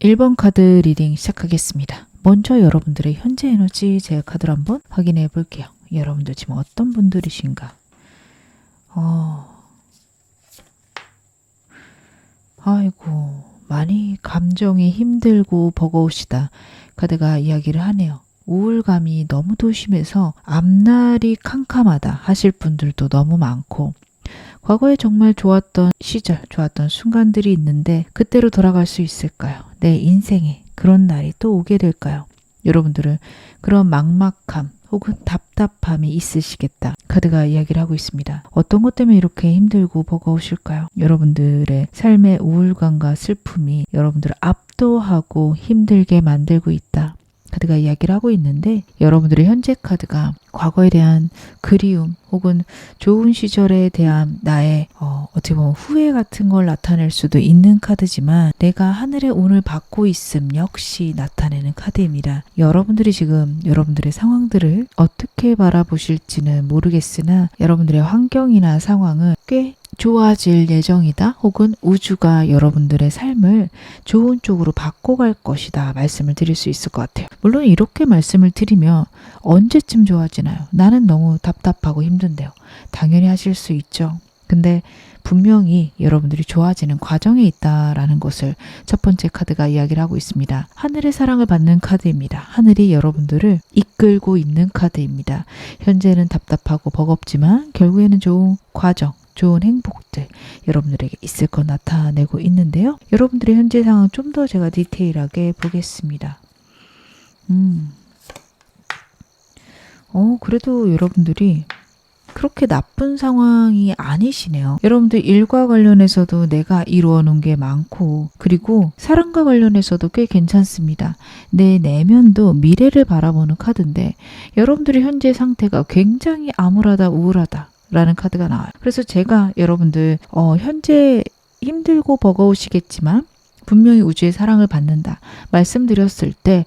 1번 카드 리딩 시작하겠습니다. 먼저 여러분들의 현재 에너지 제가 카드로 한번 확인해 볼게요. 여러분들 지금 어떤 분들이신가? 아이고, 많이 감정이 힘들고 버거우시다. 카드가 이야기를 하네요. 우울감이 너무도 심해서 앞날이 캄캄하다 하실 분들도 너무 많고, 과거에 정말 좋았던 시절, 좋았던 순간들이 있는데 그때로 돌아갈 수 있을까요? 내 인생에 그런 날이 또 오게 될까요? 여러분들은 그런 막막함 혹은 답답함이 있으시겠다. 카드가 이야기를 하고 있습니다. 어떤 것 때문에 이렇게 힘들고 버거우실까요? 여러분들의 삶의 우울감과 슬픔이 여러분들을 압도하고 힘들게 만들고 있다. 카드가 이야기를 하고 있는데, 여러분들의 현재 카드가 과거에 대한 그리움 혹은 좋은 시절에 대한 나의 어떻게 보면 후회 같은 걸 나타낼 수도 있는 카드지만, 내가 하늘의 운을 받고 있음 역시 나타내는 카드입니다. 여러분들이 지금 여러분들의 상황들을 어떻게 바라보실지는 모르겠으나 여러분들의 환경이나 상황은 꽤 좋아질 예정이다, 혹은 우주가 여러분들의 삶을 좋은 쪽으로 바꿔갈 것이다 말씀을 드릴 수 있을 것 같아요. 물론 이렇게 말씀을 드리면 언제쯤 좋아지나요? 나는 너무 답답하고 힘든데요. 당연히 하실 수 있죠. 근데 분명히 여러분들이 좋아지는 과정에 있다라는 것을 첫 번째 카드가 이야기를 하고 있습니다. 하늘의 사랑을 받는 카드입니다. 하늘이 여러분들을 이끌고 있는 카드입니다. 현재는 답답하고 버겁지만 결국에는 좋은 과정, 좋은 행복들 여러분들에게 있을 것 나타내고 있는데요. 여러분들의 현재 상황 좀 더 제가 디테일하게 보겠습니다. 그래도 여러분들이 그렇게 나쁜 상황이 아니시네요. 여러분들 일과 관련해서도 내가 이루어 놓은 게 많고, 그리고 사랑과 관련해서도 꽤 괜찮습니다. 내 내면도 미래를 바라보는 카드인데, 여러분들의 현재 상태가 굉장히 암울하다, 우울하다 라는 카드가 나와요. 그래서 제가 여러분들 현재 힘들고 버거우시겠지만 분명히 우주의 사랑을 받는다 말씀드렸을 때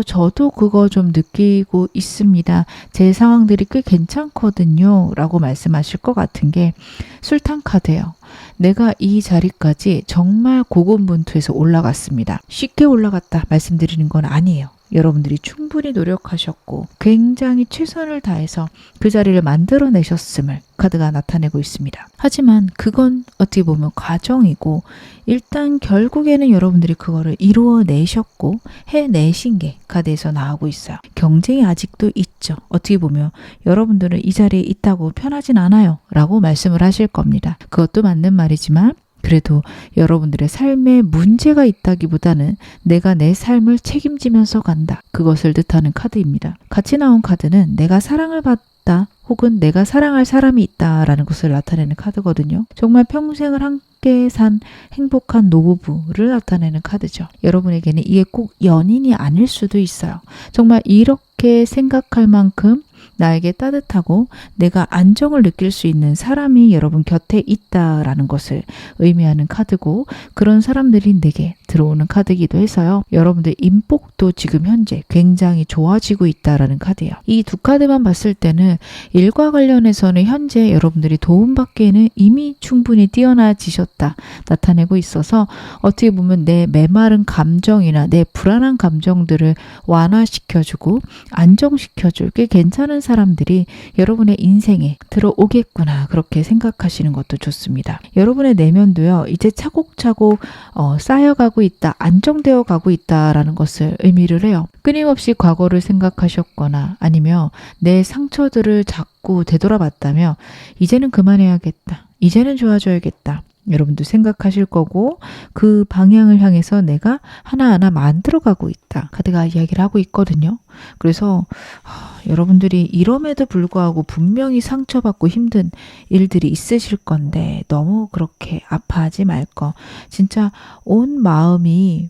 저도 그거 좀 느끼고 있습니다. 제 상황들이 꽤 괜찮거든요 라고 말씀하실 것 같은 게 술탄 카드예요. 내가 이 자리까지 정말 고군분투해서 올라갔습니다. 쉽게 올라갔다 말씀드리는 건 아니에요. 여러분들이 충분히 노력하셨고 굉장히 최선을 다해서 그 자리를 만들어내셨음을 카드가 나타내고 있습니다. 하지만 그건 어떻게 보면 과정이고, 일단 결국에는 여러분들이 그거를 이루어내셨고 해내신 게 카드에서 나오고 있어요. 경쟁이 아직도 있죠. 어떻게 보면 여러분들은 이 자리에 있다고 편하진 않아요 라고 말씀을 하실 겁니다. 그것도 맞는 말이지만, 그래도 여러분들의 삶에 문제가 있다기보다는 내가 내 삶을 책임지면서 간다, 그것을 뜻하는 카드입니다. 같이 나온 카드는 내가 사랑을 받다 혹은 내가 사랑할 사람이 있다라는 것을 나타내는 카드거든요. 정말 평생을 함께 산 행복한 노부부를 나타내는 카드죠. 여러분에게는 이게 꼭 연인이 아닐 수도 있어요. 정말 이렇게 생각할 만큼 나에게 따뜻하고 내가 안정을 느낄 수 있는 사람이 여러분 곁에 있다라는 것을 의미하는 카드고, 그런 사람들이 내게 들어오는 카드이기도 해서요. 여러분들 인복도 지금 현재 굉장히 좋아지고 있다라는 카드예요. 이 두 카드만 봤을 때는 일과 관련해서는 현재 여러분들이 도움받기에는 이미 충분히 뛰어나지셨다 나타내고 있어서, 어떻게 보면 내 메마른 감정이나 내 불안한 감정들을 완화시켜주고 안정시켜줄 꽤 괜찮은 사람들이 여러분의 인생에 들어오겠구나, 그렇게 생각하시는 것도 좋습니다. 여러분의 내면도요, 이제 차곡차곡 쌓여가고 있다, 안정되어 가고 있다라는 것을 의미를 해요. 끊임없이 과거를 생각하셨거나 아니면 내 상처들을 자꾸 되돌아봤다면 이제는 그만해야겠다, 이제는 좋아져야겠다 여러분도 생각하실 거고, 그 방향을 향해서 내가 하나하나 만들어가고 있다 카드가 이야기를 하고 있거든요. 그래서 여러분들이 이럼에도 불구하고 분명히 상처받고 힘든 일들이 있으실 건데 너무 그렇게 아파하지 말 거. 진짜 온 마음이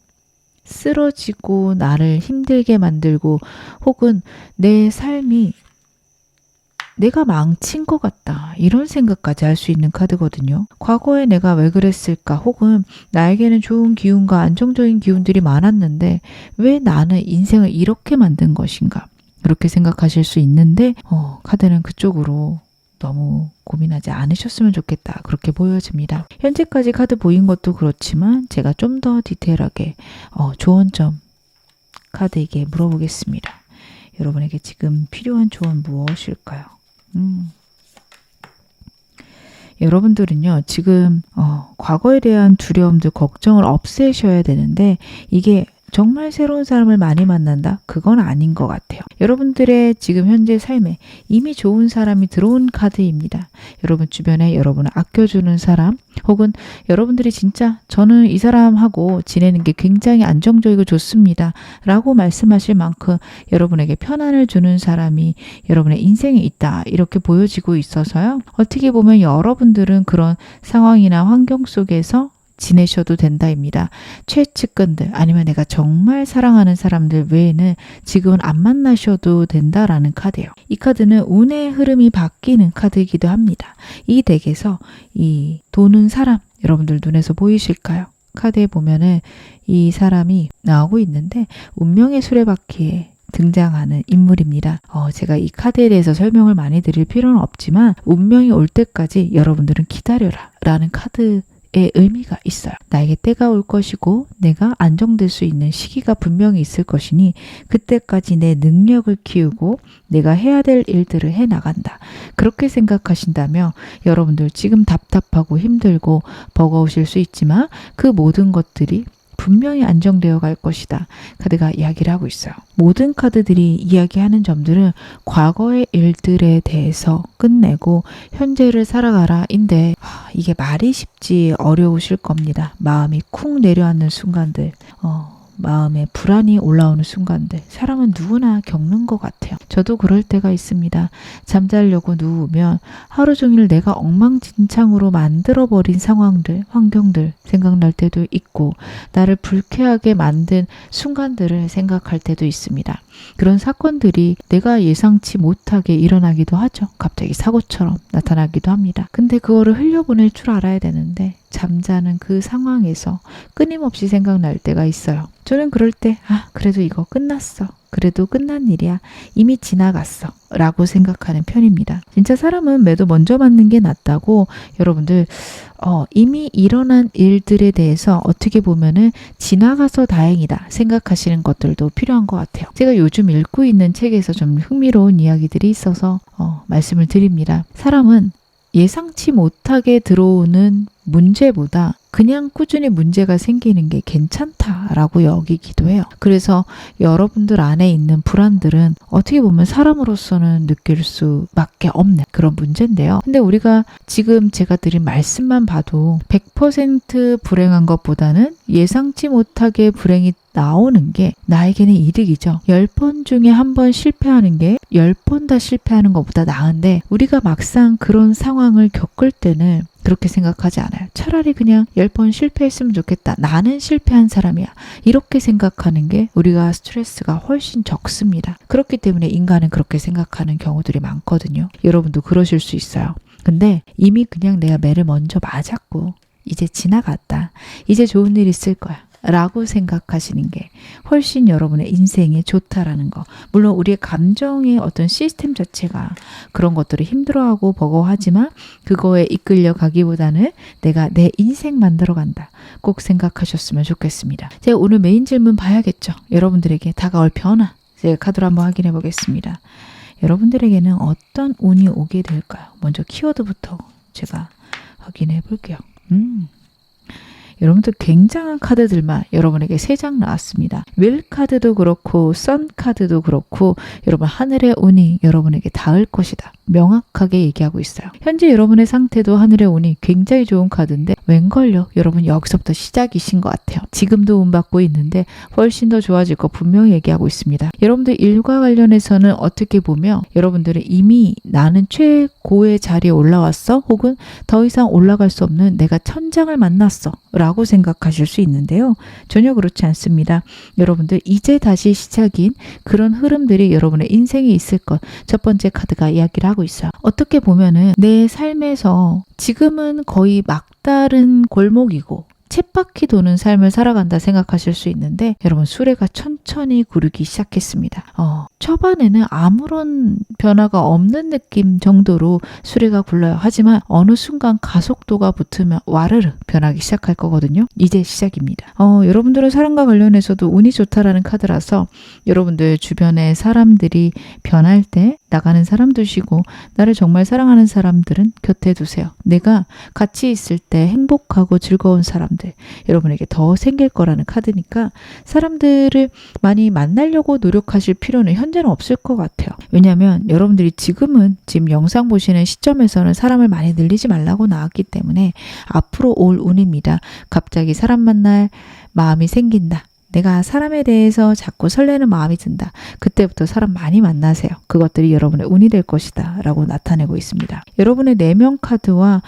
쓰러지고 나를 힘들게 만들고, 혹은 내 삶이 내가 망친 것 같다, 이런 생각까지 할 수 있는 카드거든요. 과거에 내가 왜 그랬을까, 혹은 나에게는 좋은 기운과 안정적인 기운들이 많았는데 왜 나는 인생을 이렇게 만든 것인가, 그렇게 생각하실 수 있는데 카드는 그쪽으로 너무 고민하지 않으셨으면 좋겠다. 그렇게 보여집니다. 현재까지 카드 보인 것도 그렇지만 제가 좀 더 디테일하게 조언점 카드에게 물어보겠습니다. 여러분에게 지금 필요한 조언 무엇일까요? 여러분들은요, 지금 과거에 대한 두려움들, 걱정을 없애셔야 되는데 이게 정말 새로운 사람을 많이 만난다? 그건 아닌 것 같아요. 여러분들의 지금 현재 삶에 이미 좋은 사람이 들어온 카드입니다. 여러분 주변에 여러분을 아껴주는 사람, 혹은 여러분들이 진짜 저는 이 사람하고 지내는 게 굉장히 안정적이고 좋습니다 라고 말씀하실 만큼 여러분에게 편안을 주는 사람이 여러분의 인생에 있다, 이렇게 보여지고 있어서요. 어떻게 보면 여러분들은 그런 상황이나 환경 속에서 지내셔도 된다입니다. 최측근들, 아니면 내가 정말 사랑하는 사람들 외에는 지금은 안 만나셔도 된다라는 카드예요. 이 카드는 운의 흐름이 바뀌는 카드이기도 합니다. 이 덱에서 이 도는 사람, 여러분들 눈에서 보이실까요? 카드에 보면은 이 사람이 나오고 있는데 운명의 수레바퀴에 등장하는 인물입니다. 제가 이 카드에 대해서 설명을 많이 드릴 필요는 없지만 운명이 올 때까지 여러분들은 기다려라 라는 카드 의 의미가 있어요. 나에게 때가 올 것이고 내가 안정될 수 있는 시기가 분명히 있을 것이니 그때까지 내 능력을 키우고 내가 해야 될 일들을 해나간다. 그렇게 생각하신다면 여러분들 지금 답답하고 힘들고 버거우실 수 있지만 그 모든 것들이 분명히 안정되어 갈 것이다. 카드가 이야기를 하고 있어요. 모든 카드들이 이야기하는 점들은 과거의 일들에 대해서 끝내고 현재를 살아가라인데 이게 말이 쉽지 어려우실 겁니다. 마음이 쿵 내려앉는 순간들, 마음에 불안이 올라오는 순간들, 사람은 누구나 겪는 것 같아요. 저도 그럴 때가 있습니다. 잠자려고 누우면 하루 종일 내가 엉망진창으로 만들어버린 상황들, 환경들 생각날 때도 있고 나를 불쾌하게 만든 순간들을 생각할 때도 있습니다. 그런 사건들이 내가 예상치 못하게 일어나기도 하죠. 갑자기 사고처럼 나타나기도 합니다. 근데 그거를 흘려보낼 줄 알아야 되는데 잠자는 그 상황에서 끊임없이 생각날 때가 있어요. 저는 그럴 때 그래도 이거 끝났어. 그래도 끝난 일이야. 이미 지나갔어. 라고 생각하는 편입니다. 진짜 사람은 매도 먼저 맞는 게 낫다고 여러분들 이미 일어난 일들에 대해서 어떻게 보면은 지나가서 다행이다 생각하시는 것들도 필요한 것 같아요. 제가 요즘 읽고 있는 책에서 좀 흥미로운 이야기들이 있어서 말씀을 드립니다. 사람은 예상치 못하게 들어오는 문제보다 그냥 꾸준히 문제가 생기는 게 괜찮다라고 여기기도 해요. 그래서 여러분들 안에 있는 불안들은 어떻게 보면 사람으로서는 느낄 수밖에 없는 그런 문제인데요. 근데 우리가 지금 제가 드린 말씀만 봐도 100% 불행한 것보다는 예상치 못하게 불행이 나오는 게 나에게는 이득이죠. 10번 중에 한 번 실패하는 게 10번 다 실패하는 것보다 나은데 우리가 막상 그런 상황을 겪을 때는 그렇게 생각하지 않아요. 차라리 그냥 10번 실패했으면 좋겠다. 나는 실패한 사람이야. 이렇게 생각하는 게 우리가 스트레스가 훨씬 적습니다. 그렇기 때문에 인간은 그렇게 생각하는 경우들이 많거든요. 여러분도 그러실 수 있어요. 근데 이미 그냥 내가 매를 먼저 맞았고 이제 지나갔다. 이제 좋은 일 있을 거야. 라고 생각하시는 게 훨씬 여러분의 인생에 좋다라는 거. 물론 우리의 감정의 어떤 시스템 자체가 그런 것들을 힘들어하고 버거워하지만 그거에 이끌려 가기보다는 내가 내 인생 만들어 간다. 꼭 생각하셨으면 좋겠습니다. 제가 오늘 메인 질문 봐야겠죠. 여러분들에게 다가올 변화. 제가 카드로 한번 확인해 보겠습니다. 여러분들에게는 어떤 운이 오게 될까요? 먼저 키워드부터 제가 확인해 볼게요. 여러분들 굉장한 카드들만 여러분에게 3장 나왔습니다. 윌 카드도 그렇고 선 카드도 그렇고 여러분 하늘의 운이 여러분에게 닿을 것이다. 명확하게 얘기하고 있어요. 현재 여러분의 상태도 하늘의 운이 굉장히 좋은 카드인데 웬걸요? 여러분 여기서부터 시작이신 것 같아요. 지금도 운 받고 있는데 훨씬 더 좋아질 거 분명히 얘기하고 있습니다. 여러분들 일과 관련해서는 어떻게 보면 여러분들은 이미 나는 최고의 자리에 올라왔어 혹은 더 이상 올라갈 수 없는 내가 천장을 만났어 라고 생각하실 수 있는데요. 전혀 그렇지 않습니다. 여러분들 이제 다시 시작인 그런 흐름들이 여러분의 인생에 있을 것. 첫 번째 카드가 이야기를 하고 있어요. 어떻게 보면은 내 삶에서 지금은 거의 막다른 골목이고 쳇바퀴 도는 삶을 살아간다 생각하실 수 있는데 여러분 수레가 천천히 구르기 시작했습니다. 초반에는 아무런 변화가 없는 느낌 정도로 수레가 굴러요. 하지만 어느 순간 가속도가 붙으면 와르르 변하기 시작할 거거든요. 이제 시작입니다. 여러분들은 사랑과 관련해서도 운이 좋다라는 카드라서 여러분들 주변의 사람들이 변할 때 나가는 사람들이시고 나를 정말 사랑하는 사람들은 곁에 두세요. 내가 같이 있을 때 행복하고 즐거운 사람들 여러분에게 더 생길 거라는 카드니까 사람들을 많이 만나려고 노력하실 필요는 현재는 없을 것 같아요. 왜냐하면 여러분들이 지금 영상 보시는 시점에서는 사람을 많이 늘리지 말라고 나왔기 때문에 앞으로 올 운입니다. 갑자기 사람 만날 마음이 생긴다. 내가 사람에 대해서 자꾸 설레는 마음이 든다. 그때부터 사람 많이 만나세요. 그것들이 여러분의 운이 될 것이다 라고 나타내고 있습니다. 여러분의 내면 카드와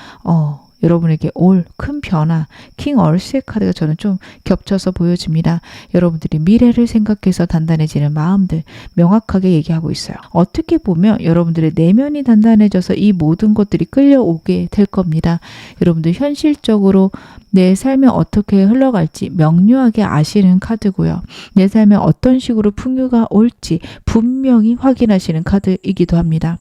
여러분에게 올 큰 변화, 킹 얼스의 카드가 저는 좀 겹쳐서 보여집니다. 여러분들이 미래를 생각해서 단단해지는 마음들 명확하게 얘기하고 있어요. 어떻게 보면 여러분들의 내면이 단단해져서 이 모든 것들이 끌려오게 될 겁니다. 여러분들 현실적으로 내 삶이 어떻게 흘러갈지 명료하게 아시는 카드고요. 내 삶에 어떤 식으로 풍요가 올지 분명히 확인하시는 카드이기도 합니다.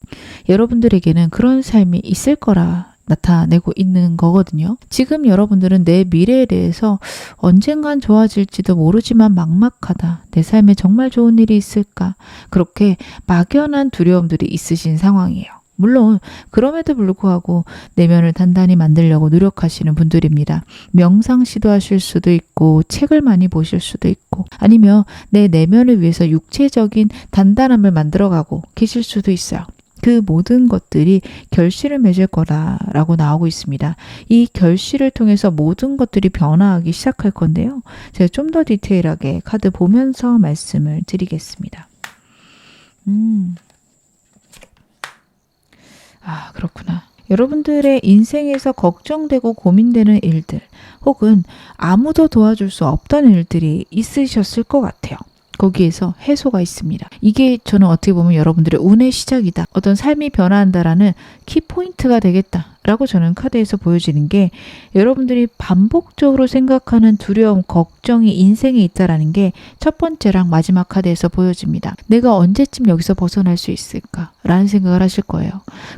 여러분들에게는 그런 삶이 있을 거라 나타내고 있는 거거든요. 지금 여러분들은 내 미래에 대해서 언젠간 좋아질지도 모르지만 막막하다. 내 삶에 정말 좋은 일이 있을까? 그렇게 막연한 두려움들이 있으신 상황이에요. 물론 그럼에도 불구하고 내면을 단단히 만들려고 노력하시는 분들입니다. 명상 시도하실 수도 있고 책을 많이 보실 수도 있고 아니면 내 내면을 위해서 육체적인 단단함을 만들어가고 계실 수도 있어요. 그 모든 것들이 결실을 맺을 거라고 나오고 있습니다. 이 결실을 통해서 모든 것들이 변화하기 시작할 건데요. 제가 좀 더 디테일하게 카드 보면서 말씀을 드리겠습니다. 그렇구나. 여러분들의 인생에서 걱정되고 고민되는 일들 혹은 아무도 도와줄 수 없던 일들이 있으셨을 것 같아요. 거기에서 해소가 있습니다. 이게 저는 어떻게 보면 여러분들의 운의 시작이다. 어떤 삶이 변화한다라는 키포인트가 되겠다라고 저는 카드에서 보여지는 게 여러분들이 반복적으로 생각하는 두려움, 걱정이 인생에 있다라는 게 첫 번째랑 마지막 카드에서 보여집니다. 내가 언제쯤 여기서 벗어날 수 있을까라는 생각을 하실 거예요.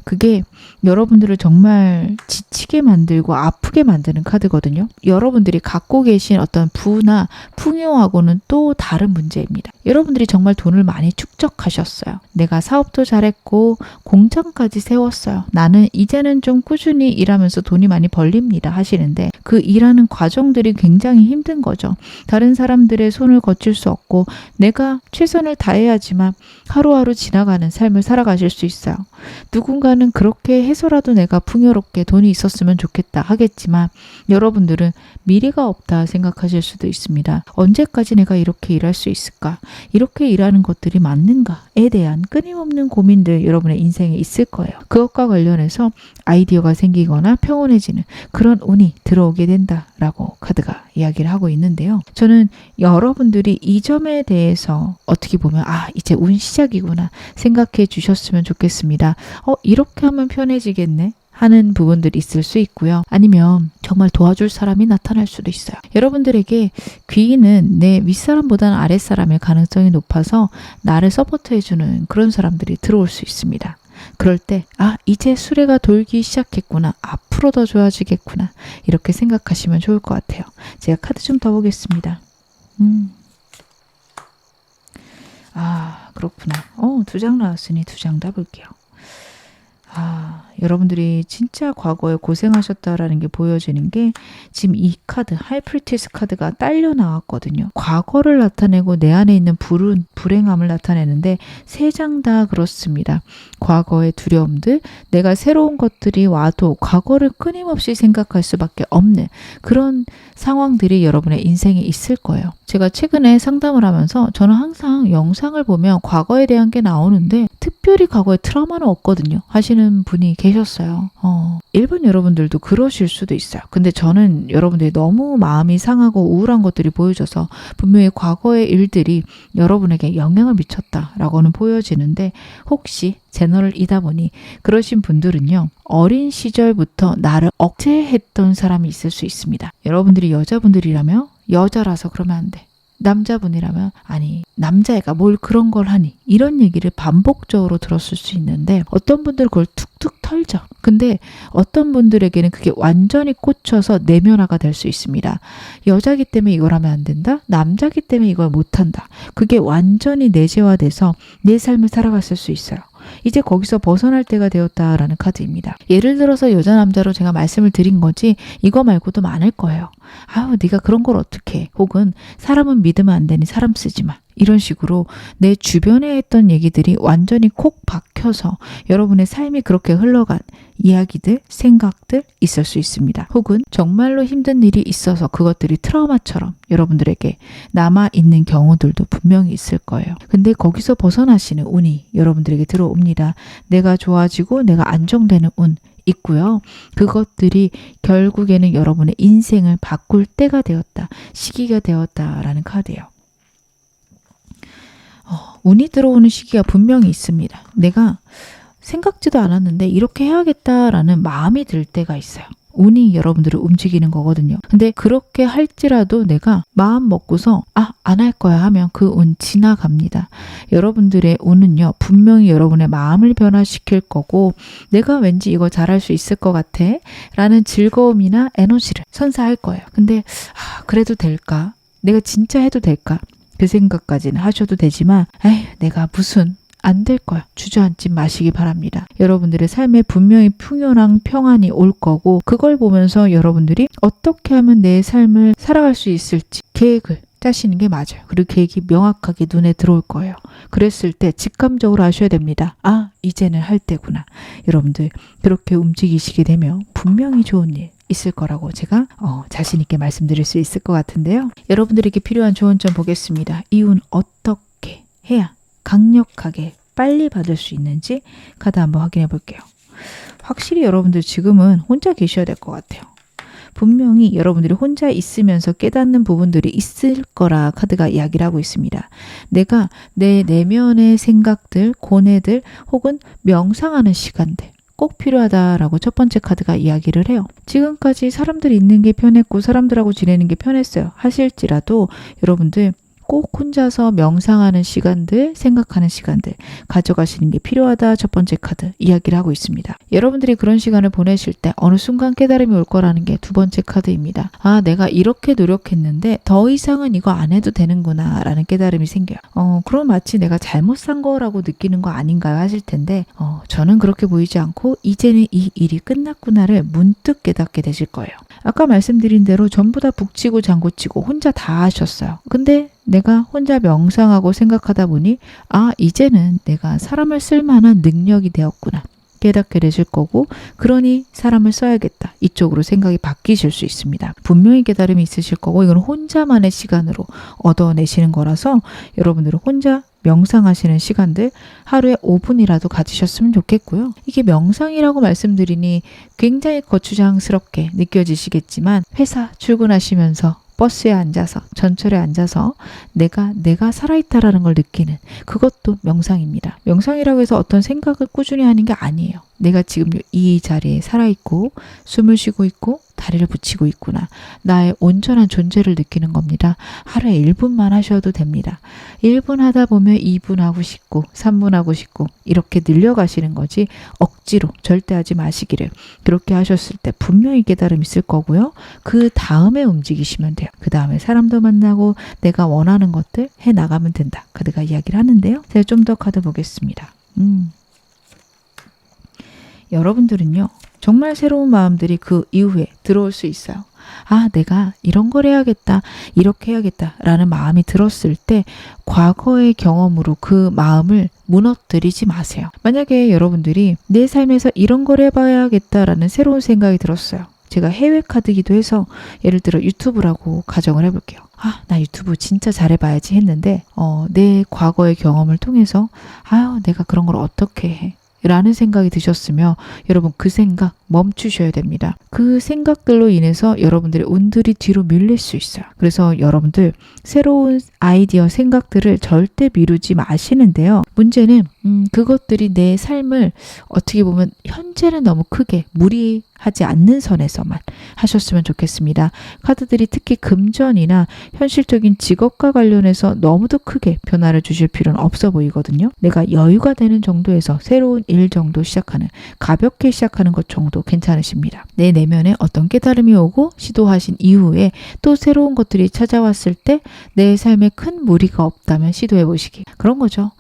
그게 여러분들을 정말 지치게 만들고 아프게 만드는 카드거든요. 여러분들이 갖고 계신 어떤 부나 풍요하고는 또 다른 문제입니다. 여러분들이 정말 돈을 많이 축적하셨어요. 내가 사업도 잘했고 공장까지 세웠어요. 나는 이제는 좀 꾸준히 일하면서 돈이 많이 벌립니다 하시는데 그 일하는 과정들이 굉장히 힘든 거죠. 다른 사람들의 손을 거칠 수 없고 내가 최선을 다해야지만 하루하루 지나가는 삶을 살아가실 수 있어요. 누군가는 그렇게 해서라도 내가 풍요롭게 돈이 있었으면 좋겠다 하겠지만 여러분들은 미래가 없다 생각하실 수도 있습니다. 언제까지 내가 이렇게 일할 수 있을까? 이렇게 일하는 것들이 맞는가에 대한 끊임없는 고민들 여러분의 인생에 있을 거예요. 그것과 관련해서 아이디어가 생기거나 평온해지는 그런 운이 들어오게 된다라고 카드가 이야기를 하고 있는데요. 저는 여러분들이 이 점에 대해서 어떻게 보면 이제 운 시작이구나 생각해 주셨으면 좋겠습니다. 이렇게 하면 편해지겠네 하는 부분들이 있을 수 있고요. 아니면 정말 도와줄 사람이 나타날 수도 있어요. 여러분들에게 귀인은 내 윗사람보다는 아랫사람일 가능성이 높아서 나를 서포트해주는 그런 사람들이 들어올 수 있습니다. 그럴 때 이제 수레가 돌기 시작했구나. 앞으로 더 좋아지겠구나. 이렇게 생각하시면 좋을 것 같아요. 제가 카드 좀 더 보겠습니다. 그렇구나. 2장 나왔으니 2장 다 볼게요. 여러분들이 진짜 과거에 고생하셨다라는 게 보여지는 게 지금 이 카드, 하이프리티스 카드가 딸려 나왔거든요. 과거를 나타내고 내 안에 있는 불행함을 나타내는데 3장 다 그렇습니다. 과거의 두려움들, 내가 새로운 것들이 와도 과거를 끊임없이 생각할 수밖에 없는 그런 상황들이 여러분의 인생에 있을 거예요. 제가 최근에 상담을 하면서 저는 항상 영상을 보면 과거에 대한 게 나오는데 특별히 과거에 트라우마는 없거든요 하시는 분이 계셨어요. 일반 여러분들도 그러실 수도 있어요. 근데 저는 여러분들이 너무 마음이 상하고 우울한 것들이 보여져서 분명히 과거의 일들이 여러분에게 영향을 미쳤다라고는 보여지는데, 혹시 채널을 이다 보니 그러신 분들은요, 어린 시절부터 나를 억제했던 사람이 있을 수 있습니다. 여러분들이 여자분들이라면 여자라서 그러면 안 돼. 남자분이라면 아니 남자애가 뭘 그런 걸 하니, 이런 얘기를 반복적으로 들었을 수 있는데, 어떤 분들은 그걸 툭툭 털죠. 근데 어떤 분들에게는 그게 완전히 꽂혀서 내면화가 될 수 있습니다. 여자기 때문에 이걸 하면 안 된다, 남자기 때문에 이걸 못한다, 그게 완전히 내재화돼서 내 삶을 살아갔을 수 있어요. 이제 거기서 벗어날 때가 되었다라는 카드입니다. 예를 들어서 여자 남자로 제가 말씀을 드린 거지 이거 말고도 많을 거예요. 아유 네가 그런 걸 어떻게 해, 혹은 사람은 믿으면 안 되니 사람 쓰지 마, 이런 식으로 내 주변에 했던 얘기들이 완전히 콕 박혀서 여러분의 삶이 그렇게 흘러간 이야기들, 생각들 있을 수 있습니다. 혹은 정말로 힘든 일이 있어서 그것들이 트라우마처럼 여러분들에게 남아있는 경우들도 분명히 있을 거예요. 근데 거기서 벗어나시는 운이 여러분들에게 들어옵니다. 내가 좋아지고 내가 안정되는 운 있고요. 그것들이 결국에는 여러분의 인생을 바꿀 때가 되었다, 시기가 되었다라는 카드예요. 운이 들어오는 시기가 분명히 있습니다. 내가 생각지도 않았는데 이렇게 해야겠다라는 마음이 들 때가 있어요. 운이 여러분들을 움직이는 거거든요. 근데 그렇게 할지라도 내가 마음 먹고서 안 할 거야 하면 그 운 지나갑니다. 여러분들의 운은요, 분명히 여러분의 마음을 변화시킬 거고, 내가 왠지 이거 잘할 수 있을 것 같아 라는 즐거움이나 에너지를 선사할 거예요. 근데 그래도 될까? 내가 진짜 해도 될까? 그 생각까지는 하셔도 되지만 내가 무슨 안 될 거야, 주저앉지 마시기 바랍니다. 여러분들의 삶에 분명히 풍요랑 평안이 올 거고, 그걸 보면서 여러분들이 어떻게 하면 내 삶을 살아갈 수 있을지 계획을 짜시는 게 맞아요. 그리고 계획이 명확하게 눈에 들어올 거예요. 그랬을 때 직감적으로 아셔야 됩니다. 이제는 할 때구나. 여러분들 그렇게 움직이시게 되면 분명히 좋은 일 있을 거라고 제가 자신 있게 말씀드릴 수 있을 것 같은데요. 여러분들에게 필요한 조언 좀 보겠습니다. 이 운 어떻게 해야 강력하게 빨리 받을 수 있는지 카드 한번 확인해 볼게요. 확실히 여러분들 지금은 혼자 계셔야 될 것 같아요. 분명히 여러분들이 혼자 있으면서 깨닫는 부분들이 있을 거라 카드가 이야기를 하고 있습니다. 내가 내 내면의 생각들, 고뇌들 혹은 명상하는 시간들 꼭 필요하다라고 첫 번째 카드가 이야기를 해요. 지금까지 사람들이 있는 게 편했고 사람들하고 지내는 게 편했어요 하실지라도, 여러분들 꼭 혼자서 명상하는 시간들, 생각하는 시간들 가져가시는 게 필요하다. 첫 번째 카드 이야기를 하고 있습니다. 여러분들이 그런 시간을 보내실 때 어느 순간 깨달음이 올 거라는 게 두 번째 카드입니다. 내가 이렇게 노력했는데 더 이상은 이거 안 해도 되는구나 라는 깨달음이 생겨요. 그럼 마치 내가 잘못 산 거라고 느끼는 거 아닌가요 하실 텐데, 저는 그렇게 보이지 않고 이제는 이 일이 끝났구나를 문득 깨닫게 되실 거예요. 아까 말씀드린 대로 전부 다 북치고 장구치고 혼자 다 하셨어요. 근데 내가 혼자 명상하고 생각하다 보니 이제는 내가 사람을 쓸 만한 능력이 되었구나 깨닫게 되실 거고, 그러니 사람을 써야겠다 이쪽으로 생각이 바뀌실 수 있습니다. 분명히 깨달음이 있으실 거고, 이건 혼자만의 시간으로 얻어내시는 거라서 여러분들은 혼자 명상하시는 시간들 하루에 5분이라도 가지셨으면 좋겠고요. 이게 명상이라고 말씀드리니 굉장히 거추장스럽게 느껴지시겠지만, 회사 출근하시면서 버스에 앉아서, 전철에 앉아서 내가 살아있다라는 걸 느끼는 그것도 명상입니다. 명상이라고 해서 어떤 생각을 꾸준히 하는 게 아니에요. 내가 지금 이 자리에 살아있고 숨을 쉬고 있고 다리를 붙이고 있구나. 나의 온전한 존재를 느끼는 겁니다. 하루에 1분만 하셔도 됩니다. 1분 하다 보면 2분 하고 싶고 3분 하고 싶고 이렇게 늘려가시는 거지, 억지로 절대 하지 마시기를. 그렇게 하셨을 때 분명히 깨달음이 있을 거고요. 그 다음에 움직이시면 돼요. 그 다음에 사람도 만나고 내가 원하는 것들 해나가면 된다. 카드가 이야기를 하는데요. 제가 좀 더 카드 보겠습니다. 여러분들은요, 정말 새로운 마음들이 그 이후에 들어올 수 있어요. 내가 이런 걸 해야겠다, 이렇게 해야겠다 라는 마음이 들었을 때 과거의 경험으로 그 마음을 무너뜨리지 마세요. 만약에 여러분들이 내 삶에서 이런 걸 해봐야겠다라는 새로운 생각이 들었어요. 제가 해외 카드기도 해서 예를 들어 유튜브라고 가정을 해볼게요. 아, 나 유튜브 진짜 잘해봐야지 했는데 내 과거의 경험을 통해서 아유, 내가 그런 걸 어떻게 해? 라는 생각이 드셨으며 여러분 그 생각 멈추셔야 됩니다. 그 생각들로 인해서 여러분들의 운들이 뒤로 밀릴 수 있어요. 그래서 여러분들 새로운 아이디어 생각들을 절대 미루지 마시는데요. 문제는 그것들이 내 삶을 어떻게 보면 현재는 너무 크게 무리하지 않는 선에서만 하셨으면 좋겠습니다. 카드들이 특히 금전이나 현실적인 직업과 관련해서 너무도 크게 변화를 주실 필요는 없어 보이거든요. 내가 여유가 되는 정도에서 새로운 일 정도 시작하는, 가볍게 시작하는 것 정도 괜찮으십니다. 내 내면에 어떤 깨달음이 오고 시도하신 이후에 또 새로운 것들이 찾아왔을 때 내 삶에 큰 무리가 없다면 시도해 보시기. 그런 거죠.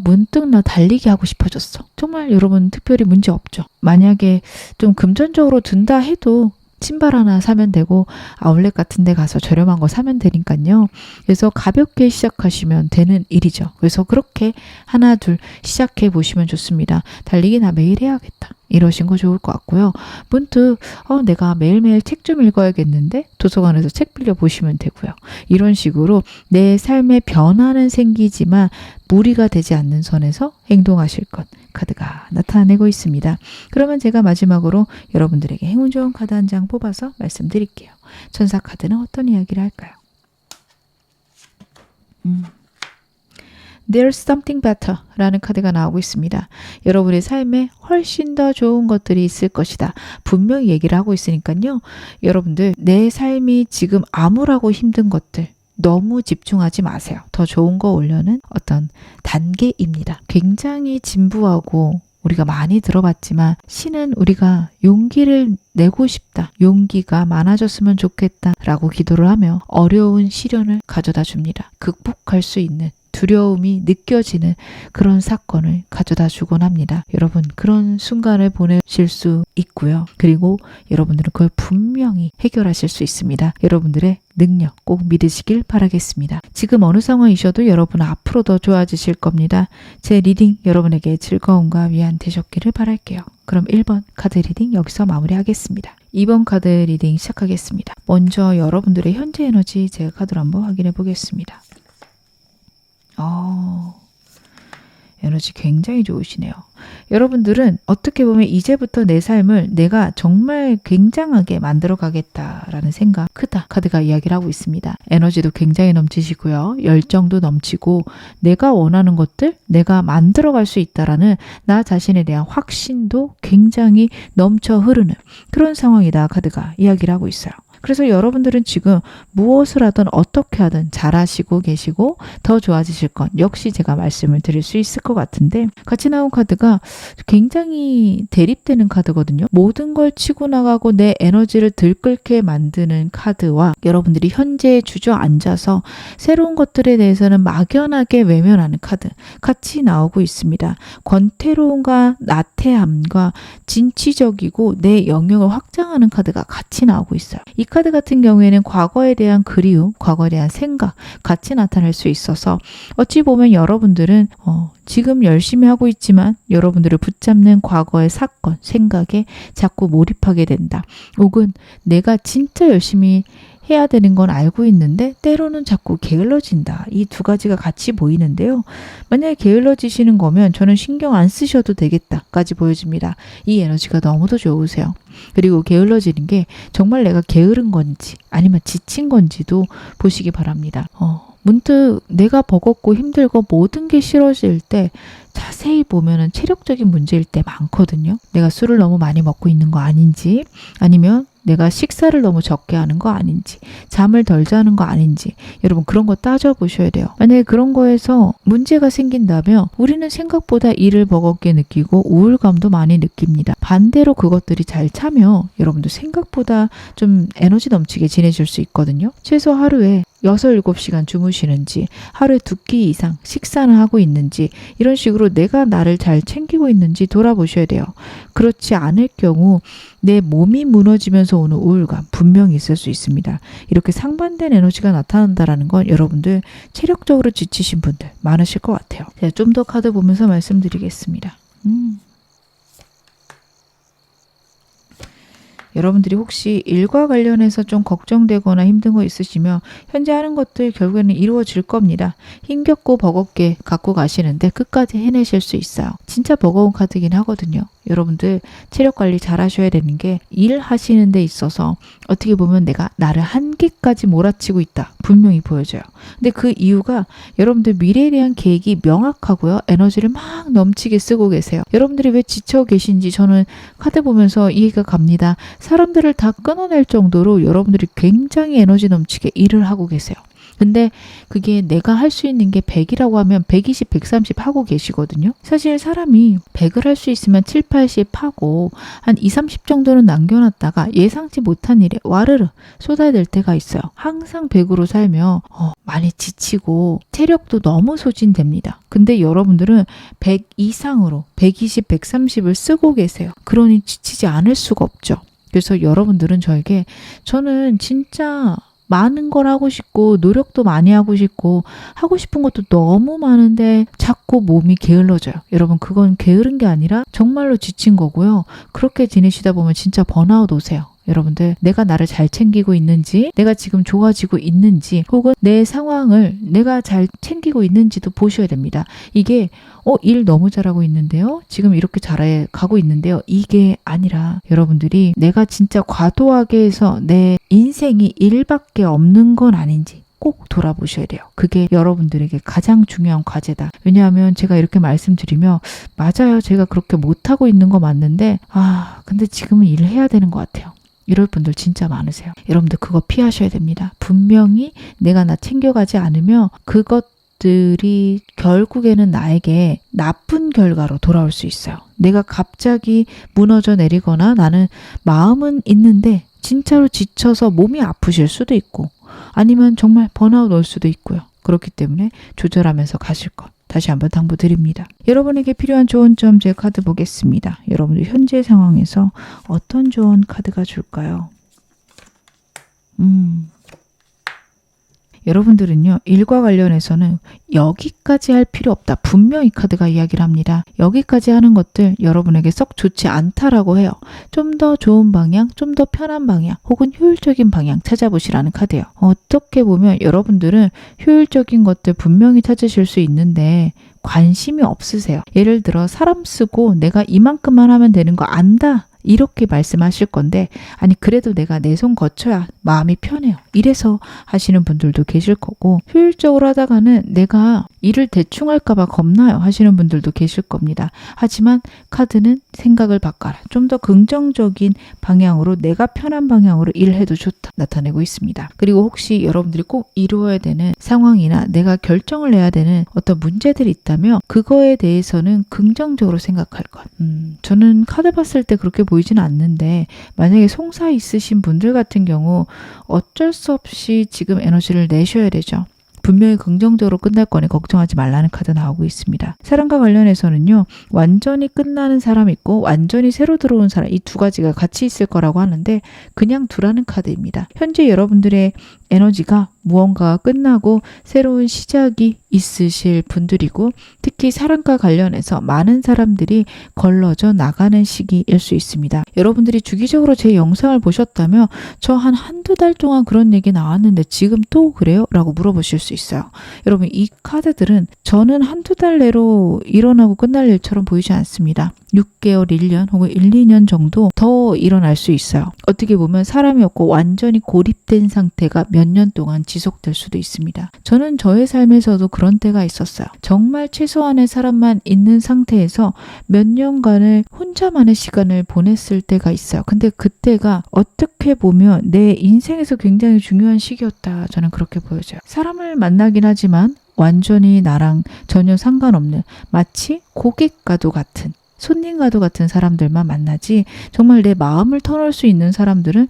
문득 나 달리기 하고 싶어졌어. 정말 여러분 특별히 문제 없죠. 만약에 좀 금전적으로 든다 해도 신발 하나 사면 되고 아울렛 같은 데 가서 저렴한 거 사면 되니까요. 그래서 가볍게 시작하시면 되는 일이죠. 그래서 그렇게 하나 둘 시작해 보시면 좋습니다. 달리기 나 매일 해야겠다. 이러신 거 좋을 것 같고요. 문득 내가 매일매일 책 좀 읽어야겠는데 도서관에서 책 빌려 보시면 되고요. 이런 식으로 내 삶에 변화는 생기지만 무리가 되지 않는 선에서 행동하실 것 카드가 나타내고 있습니다. 그러면 제가 마지막으로 여러분들에게 행운 좋은 카드 한 장 뽑아서 말씀드릴게요. 천사 카드는 어떤 이야기를 할까요? There's something better 라는 카드가 나오고 있습니다. 여러분의 삶에 훨씬 더 좋은 것들이 있을 것이다. 분명히 얘기를 하고 있으니까요. 여러분들 내 삶이 지금 암울하고 힘든 것들 너무 집중하지 마세요. 더 좋은 거 오려는 어떤 단계입니다. 굉장히 진부하고 우리가 많이 들어봤지만 신은 우리가 용기를 내고 싶다. 용기가 많아졌으면 좋겠다. 라고 기도를 하며 어려운 시련을 가져다 줍니다. 극복할 수 있는 두려움이 느껴지는 그런 사건을 가져다 주곤 합니다. 여러분 그런 순간을 보내실 수 있고요. 그리고 여러분들은 그걸 분명히 해결하실 수 있습니다. 여러분들의 능력 꼭 믿으시길 바라겠습니다. 지금 어느 상황이셔도 여러분 앞으로 더 좋아지실 겁니다. 제 리딩 여러분에게 즐거움과 위안 되셨기를 바랄게요. 그럼 1번 카드 리딩 여기서 마무리하겠습니다. 2번 카드 리딩 시작하겠습니다. 먼저 여러분들의 현재 에너지 제가 카드로 한번 확인해 보겠습니다. 에너지 굉장히 좋으시네요. 여러분들은 어떻게 보면 이제부터 내 삶을 내가 정말 굉장하게 만들어 가겠다라는 생각 크다 카드가 이야기를 하고 있습니다. 에너지도 굉장히 넘치시고요. 열정도 넘치고 내가 원하는 것들 내가 만들어 갈 수 있다라는 나 자신에 대한 확신도 굉장히 넘쳐 흐르는 그런 상황이다 카드가 이야기를 하고 있어요. 그래서 여러분들은 지금 무엇을 하든 어떻게 하든 잘하시고 계시고 더 좋아지실 것 역시 제가 말씀을 드릴 수 있을 것 같은데 같이 나온 카드가 굉장히 대립되는 카드거든요. 모든 걸 치고 나가고 내 에너지를 들끓게 만드는 카드와 여러분들이 현재에 주저앉아서 새로운 것들에 대해서는 막연하게 외면하는 카드 같이 나오고 있습니다. 권태로움과 나태함과 진취적이고 내 영역을 확장하는 카드가 같이 나오고 있어요. 이 카드 같은 경우에는 과거에 대한 그리움, 과거에 대한 생각 같이 나타날 수 있어서 어찌 보면 여러분들은 지금 열심히 하고 있지만 여러분들을 붙잡는 과거의 사건, 생각에 자꾸 몰입하게 된다. 혹은 내가 진짜 열심히 해야 되는 건 알고 있는데 때로는 자꾸 게을러진다. 이 두 가지가 같이 보이는데요. 만약에 게을러지시는 거면 저는 신경 안 쓰셔도 되겠다까지 보여집니다. 이 에너지가 너무도 좋으세요. 그리고 게을러지는 게 정말 내가 게으른 건지 아니면 지친 건지도 보시기 바랍니다. 문득 내가 버겁고 힘들고 모든 게 싫어질 때 자세히 보면은 체력적인 문제일 때 많거든요. 내가 술을 너무 많이 먹고 있는 거 아닌지 아니면 내가 식사를 너무 적게 하는 거 아닌지 잠을 덜 자는 거 아닌지 여러분 그런 거 따져보셔야 돼요. 만약에 그런 거에서 문제가 생긴다면 우리는 생각보다 일을 버겁게 느끼고 우울감도 많이 느낍니다. 반대로 그것들이 잘 차면 여러분도 생각보다 좀 에너지 넘치게 지내실 수 있거든요. 최소 하루에 6, 7시간 주무시는지 하루에 2끼 이상 식사는 하고 있는지 이런 식으로 내가 나를 잘 챙기고 있는지 돌아보셔야 돼요. 그렇지 않을 경우 내 몸이 무너지면서 오는 우울감 분명히 있을 수 있습니다. 이렇게 상반된 에너지가 나타난다는 건 여러분들 체력적으로 지치신 분들 많으실 것 같아요. 제가 좀 더 카드 보면서 말씀드리겠습니다. 여러분들이 혹시 일과 관련해서 좀 걱정되거나 힘든 거 있으시면 현재 하는 것들 결국에는 이루어질 겁니다. 힘겹고 버겁게 갖고 가시는데 끝까지 해내실 수 있어요. 진짜 버거운 카드긴 하거든요. 여러분들 체력 관리 잘 하셔야 되는 게 일하시는 데 있어서 어떻게 보면 내가 나를 한계까지 몰아치고 있다. 분명히 보여져요. 근데 그 이유가 여러분들 미래에 대한 계획이 명확하고요. 에너지를 막 넘치게 쓰고 계세요. 여러분들이 왜 지쳐 계신지 저는 카드 보면서 이해가 갑니다. 사람들을 다 끊어낼 정도로 여러분들이 굉장히 에너지 넘치게 일을 하고 계세요. 근데 그게 내가 할 수 있는 게 100이라고 하면 120, 130 하고 계시거든요. 사실 사람이 100을 할 수 있으면 7, 80 하고 한 2, 30 정도는 남겨놨다가 예상치 못한 일에 와르르 쏟아야 될 때가 있어요. 항상 100으로 살면 많이 지치고 체력도 너무 소진됩니다. 근데 여러분들은 100 이상으로 120, 130을 쓰고 계세요. 그러니 지치지 않을 수가 없죠. 그래서 여러분들은 저는 진짜 많은 걸 하고 싶고 노력도 많이 하고 싶고 하고 싶은 것도 너무 많은데 자꾸 몸이 게을러져요. 여러분 그건 게으른 게 아니라 정말로 지친 거고요. 그렇게 지내시다 보면 진짜 번아웃 오세요. 여러분들 내가 나를 잘 챙기고 있는지 내가 지금 좋아지고 있는지 혹은 내 상황을 내가 잘 챙기고 있는지도 보셔야 됩니다. 이게 일 너무 잘하고 있는데요. 지금 이렇게 잘 가고 있는데요. 이게 아니라 여러분들이 내가 진짜 과도하게 해서 내 인생이 일밖에 없는 건 아닌지 꼭 돌아보셔야 돼요. 그게 여러분들에게 가장 중요한 과제다. 왜냐하면 제가 이렇게 말씀드리면 맞아요. 제가 그렇게 못하고 있는 거 맞는데 근데 지금은 일을 해야 되는 것 같아요. 이럴 분들 진짜 많으세요. 여러분들 그거 피하셔야 됩니다. 분명히 내가 나 챙겨가지 않으면 그것들이 결국에는 나에게 나쁜 결과로 돌아올 수 있어요. 내가 갑자기 무너져 내리거나 나는 마음은 있는데 진짜로 지쳐서 몸이 아프실 수도 있고 아니면 정말 번아웃 올 수도 있고요. 그렇기 때문에 조절하면서 가실 것. 다시 한번 당부드립니다. 여러분에게 필요한 조언 점 제 카드 보겠습니다. 여러분들 현재 상황에서 어떤 조언 카드가 줄까요? 여러분들은요. 일과 관련해서는 여기까지 할 필요 없다. 분명히 카드가 이야기를 합니다. 여기까지 하는 것들 여러분에게 썩 좋지 않다라고 해요. 좀 더 좋은 방향, 좀 더 편한 방향 혹은 효율적인 방향 찾아보시라는 카드예요. 어떻게 보면 여러분들은 효율적인 것들 분명히 찾으실 수 있는데 관심이 없으세요. 예를 들어 사람 쓰고 내가 이만큼만 하면 되는 거 안다. 이렇게 말씀하실 건데 아니 그래도 내가 내 손 거쳐야 마음이 편해요. 이래서 하시는 분들도 계실 거고 효율적으로 하다가는 내가 일을 대충 할까 봐 겁나요 하시는 분들도 계실 겁니다. 하지만 카드는 생각을 바꿔라. 좀 더 긍정적인 방향으로 내가 편한 방향으로 일해도 좋다 나타내고 있습니다. 그리고 혹시 여러분들이 꼭 이루어야 되는 상황이나 내가 결정을 내야 되는 어떤 문제들이 있다면 그거에 대해서는 긍정적으로 생각할 것. 저는 카드 봤을 때 그렇게 보이지는 않는데 만약에 송사 있으신 분들 같은 경우 어쩔 수 없이 지금 에너지를 내셔야 되죠. 분명히 긍정적으로 끝날 거니 걱정하지 말라는 카드 나오고 있습니다. 사람과 관련해서는요. 완전히 끝나는 사람 있고 완전히 새로 들어온 사람 이 두 가지가 같이 있을 거라고 하는데 그냥 두라는 카드입니다. 현재 여러분들의 에너지가 무언가가 끝나고 새로운 시작이 있으실 분들이고 특히 사랑과 관련해서 많은 사람들이 걸러져 나가는 시기일 수 있습니다. 여러분들이 주기적으로 제 영상을 보셨다면 저 한두 달 동안 그런 얘기 나왔는데 지금 또 그래요? 라고 물어보실 수 있어요. 여러분 이 카드들은 저는 한두 달 내로 일어나고 끝날 일처럼 보이지 않습니다. 6개월, 1년 혹은 1, 2년 정도 더 일어날 수 있어요. 어떻게 보면 사람이 없고 완전히 고립된 상태가 몇 년 동안 지속될 수도 있습니다. 저는 저의 삶에서도 그런 때가 있었어요. 정말 최소한의 사람만 있는 상태에서 몇 년간을 혼자만의 시간을 보냈을 때가 있어요. 근데 그때가 어떻게 보면 내 인생에서 굉장히 중요한 시기였다. 저는 그렇게 보여져요. 사람을 만나긴 하지만 완전히 나랑 전혀 상관없는 마치 고객과도 같은 손님과도 같은 사람들만 만나지 정말 내 마음을 터놓을 수 있는 사람들은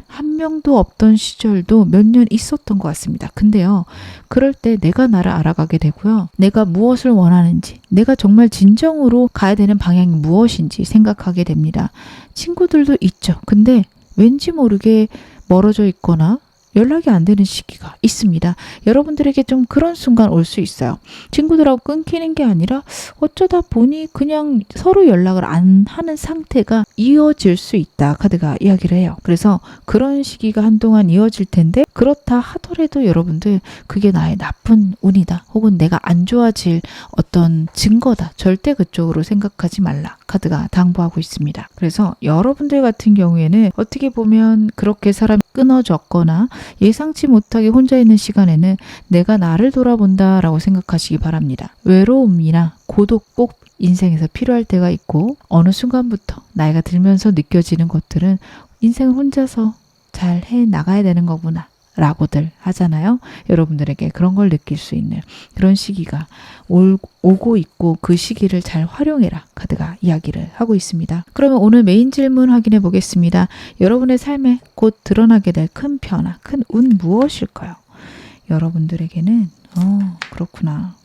한 명도 없던 시절도 몇 년 있었던 것 같습니다. 근데요. 그럴 때 내가 나를 알아가게 되고요. 내가 무엇을 원하는지 내가 정말 진정으로 가야 되는 방향이 무엇인지 생각하게 됩니다. 친구들도 있죠. 근데 왠지 모르게 멀어져 있거나 연락이 안 되는 시기가 있습니다. 여러분들에게 좀 그런 순간 올 수 있어요. 친구들하고 끊기는 게 아니라 어쩌다 보니 그냥 서로 연락을 안 하는 상태가 이어질 수 있다. 카드가 이야기를 해요. 그래서 그런 시기가 한동안 이어질 텐데 그렇다 하더라도 여러분들 그게 나의 나쁜 운이다. 혹은 내가 안 좋아질 어떤 증거다. 절대 그쪽으로 생각하지 말라. 카드가 당부하고 있습니다. 그래서 여러분들 같은 경우에는 어떻게 보면 그렇게 사람이 끊어졌거나 예상치 못하게 혼자 있는 시간에는 내가 나를 돌아본다라고 생각하시기 바랍니다. 외로움이나 고독 꼭 인생에서 필요할 때가 있고 어느 순간부터 나이가 들면서 느껴지는 것들은 인생을 혼자서 잘 해 나가야 되는 거구나 라고들 하잖아요. 여러분들에게 그런 걸 느낄 수 있는 그런 시기가 오고 있고 그 시기를 잘 활용해라. 카드가 이야기를 하고 있습니다. 그러면 오늘 메인 질문 확인해 보겠습니다. 여러분의 삶에 곧 드러나게 될 큰 변화, 큰 운 무엇일까요? 여러분들에게는 그렇구나.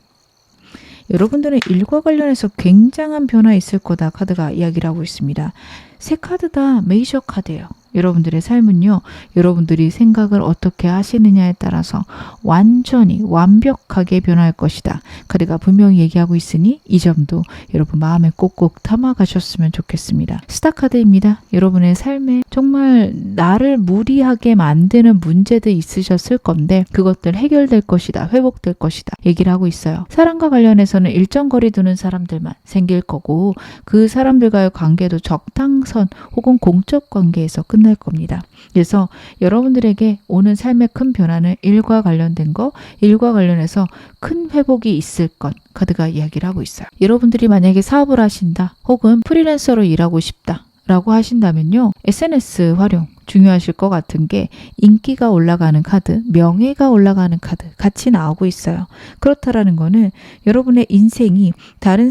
여러분들은 일과 관련해서 굉장한 변화 있을 거다. 카드가 이야기를 하고 있습니다. 세 카드 다 메이저 카드예요. 여러분들의 삶은요. 여러분들이 생각을 어떻게 하시느냐에 따라서 완전히 완벽하게 변할 것이다. 카드가 분명히 얘기하고 있으니 이 점도 여러분 마음에 꼭꼭 담아가셨으면 좋겠습니다. 스타 카드입니다. 여러분의 삶에 정말 나를 무리하게 만드는 문제들 있으셨을 건데 그것들 해결될 것이다. 회복될 것이다. 얘기를 하고 있어요. 사람과 관련해서는 일정 거리 두는 사람들만 생길 거고 그 사람들과의 관계도 적당선 혹은 공적 관계에서 끝날 겁니다. 그래서 여러분들에게 오는 삶의 큰 변화는 일과 관련된 거, 일과 관련해서 큰 회복이 있을 것 카드가 이야기를 하고 있어요. 여러분들이 만약에 사업을 하신다 혹은 프리랜서로 일하고 싶다 라고 하신다면요. SNS 활용 중요하실 것 같은 게 인기가 올라가는 카드, 명예가 올라가는 카드 같이 나오고 있어요. 그렇다라는 거는 여러분의 인생이 다른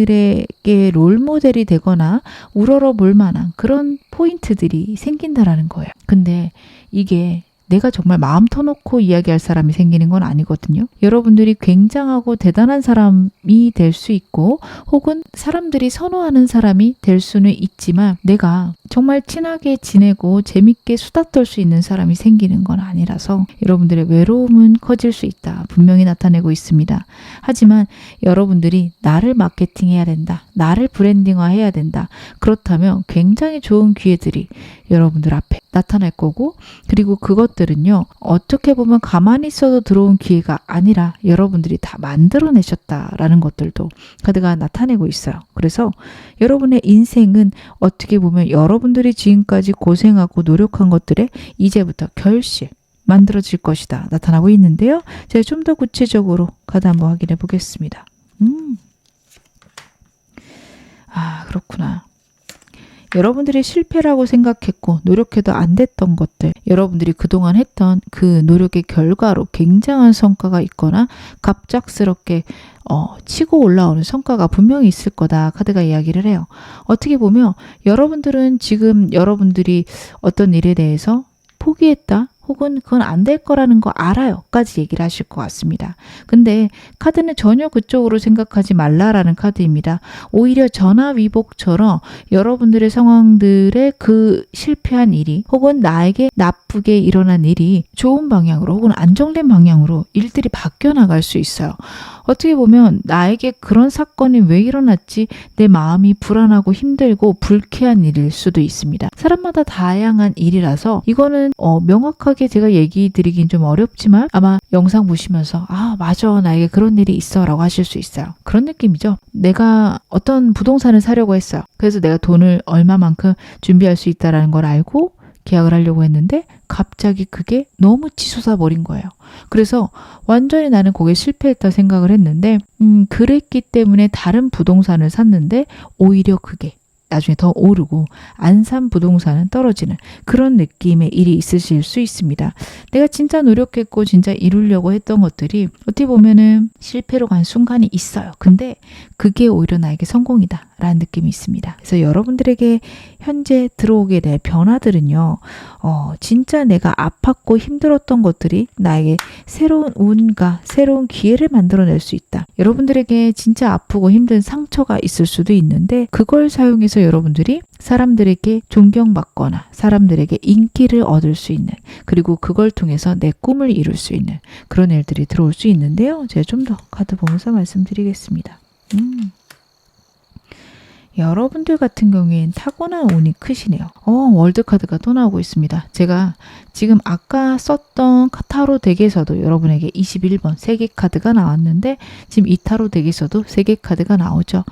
사람들에게 롤모델이 되거나 우러러 볼 만한 그런 포인트들이 생긴다라는 거예요. 근데 이게 내가 정말 마음 터놓고 이야기할 사람이 생기는 건 아니거든요. 여러분들이 굉장하고 대단한 사람이 될 수 있고 혹은 사람들이 선호하는 사람이 될 수는 있지만 내가 정말 친하게 지내고 재밌게 수다 떨 수 있는 사람이 생기는 건 아니라서 여러분들의 외로움은 커질 수 있다. 분명히 나타내고 있습니다. 하지만 여러분들이 나를 마케팅해야 된다. 나를 브랜딩화해야 된다. 그렇다면 굉장히 좋은 기회들이 여러분들 앞에 나타날 거고 그리고 그것들은요. 어떻게 보면 가만히 있어도 들어온 기회가 아니라 여러분들이 다 만들어내셨다라는 것들도 카드가 나타내고 있어요. 그래서 여러분의 인생은 어떻게 보면 여러분들이 지금까지 고생하고 노력한 것들의 이제부터 결실 만들어질 것이다. 나타나고 있는데요. 제가 좀 더 구체적으로 카드 한번 확인해 보겠습니다. 그렇구나. 여러분들이 실패라고 생각했고 노력해도 안 됐던 것들 여러분들이 그동안 했던 그 노력의 결과로 굉장한 성과가 있거나 갑작스럽게 치고 올라오는 성과가 분명히 있을 거다. 카드가 이야기를 해요. 어떻게 보면 여러분들은 지금 여러분들이 어떤 일에 대해서 포기했다. 혹은 그건 안 될 거라는 거 알아요. 까지 얘기를 하실 것 같습니다. 근데 카드는 전혀 그쪽으로 생각하지 말라라는 카드입니다. 오히려 전화위복처럼 여러분들의 상황들의 그 실패한 일이 혹은 나에게 나쁘게 일어난 일이 좋은 방향으로 혹은 안정된 방향으로 일들이 바뀌어 나갈 수 있어요. 어떻게 보면 나에게 그런 사건이 왜 일어났지 내 마음이 불안하고 힘들고 불쾌한 일일 수도 있습니다. 사람마다 다양한 일이라서 이거는 명확하게 제가 얘기 드리긴 좀 어렵지만 아마 영상 보시면서 맞아 나에게 그런 일이 있어 라고 하실 수 있어요. 그런 느낌이죠. 내가 어떤 부동산을 사려고 했어요. 그래서 내가 돈을 얼마만큼 준비할 수 있다는 걸 알고 계약을 하려고 했는데 갑자기 그게 너무 치솟아 버린 거예요. 그래서 완전히 나는 거기에 실패했다 생각을 했는데 그랬기 때문에 다른 부동산을 샀는데 오히려 그게 나중에 더 오르고 안 산 부동산은 떨어지는 그런 느낌의 일이 있으실 수 있습니다. 내가 진짜 노력했고 진짜 이루려고 했던 것들이 어떻게 보면은 실패로 간 순간이 있어요. 근데 그게 오히려 나에게 성공이다 라는 느낌이 있습니다. 그래서 여러분들에게 현재 들어오게 될 변화들은요. 진짜 내가 아팠고 힘들었던 것들이 나에게 새로운 운과 새로운 기회를 만들어낼 수 있다. 여러분들에게 진짜 아프고 힘든 상처가 있을 수도 있는데 그걸 사용해서 통해서 여러분들이 사람들에게 존경받거나 사람들에게 인기를 얻을 수 있는, 그리고 그걸 통해서 내 꿈을 이룰 수 있는 그런 일들이 들어올 수 있는데요. 제가 좀 더 카드 보면서 말씀드리겠습니다. 여러분들 같은 경우에는 타고난 운이 크시네요. 월드카드가 또 나오고 있습니다. 제가 지금 아까 썼던 타로 덱에서도 여러분에게 21번 3개 카드가 나왔는데, 지금 이 타로 덱에서도 3개 카드가 나오죠.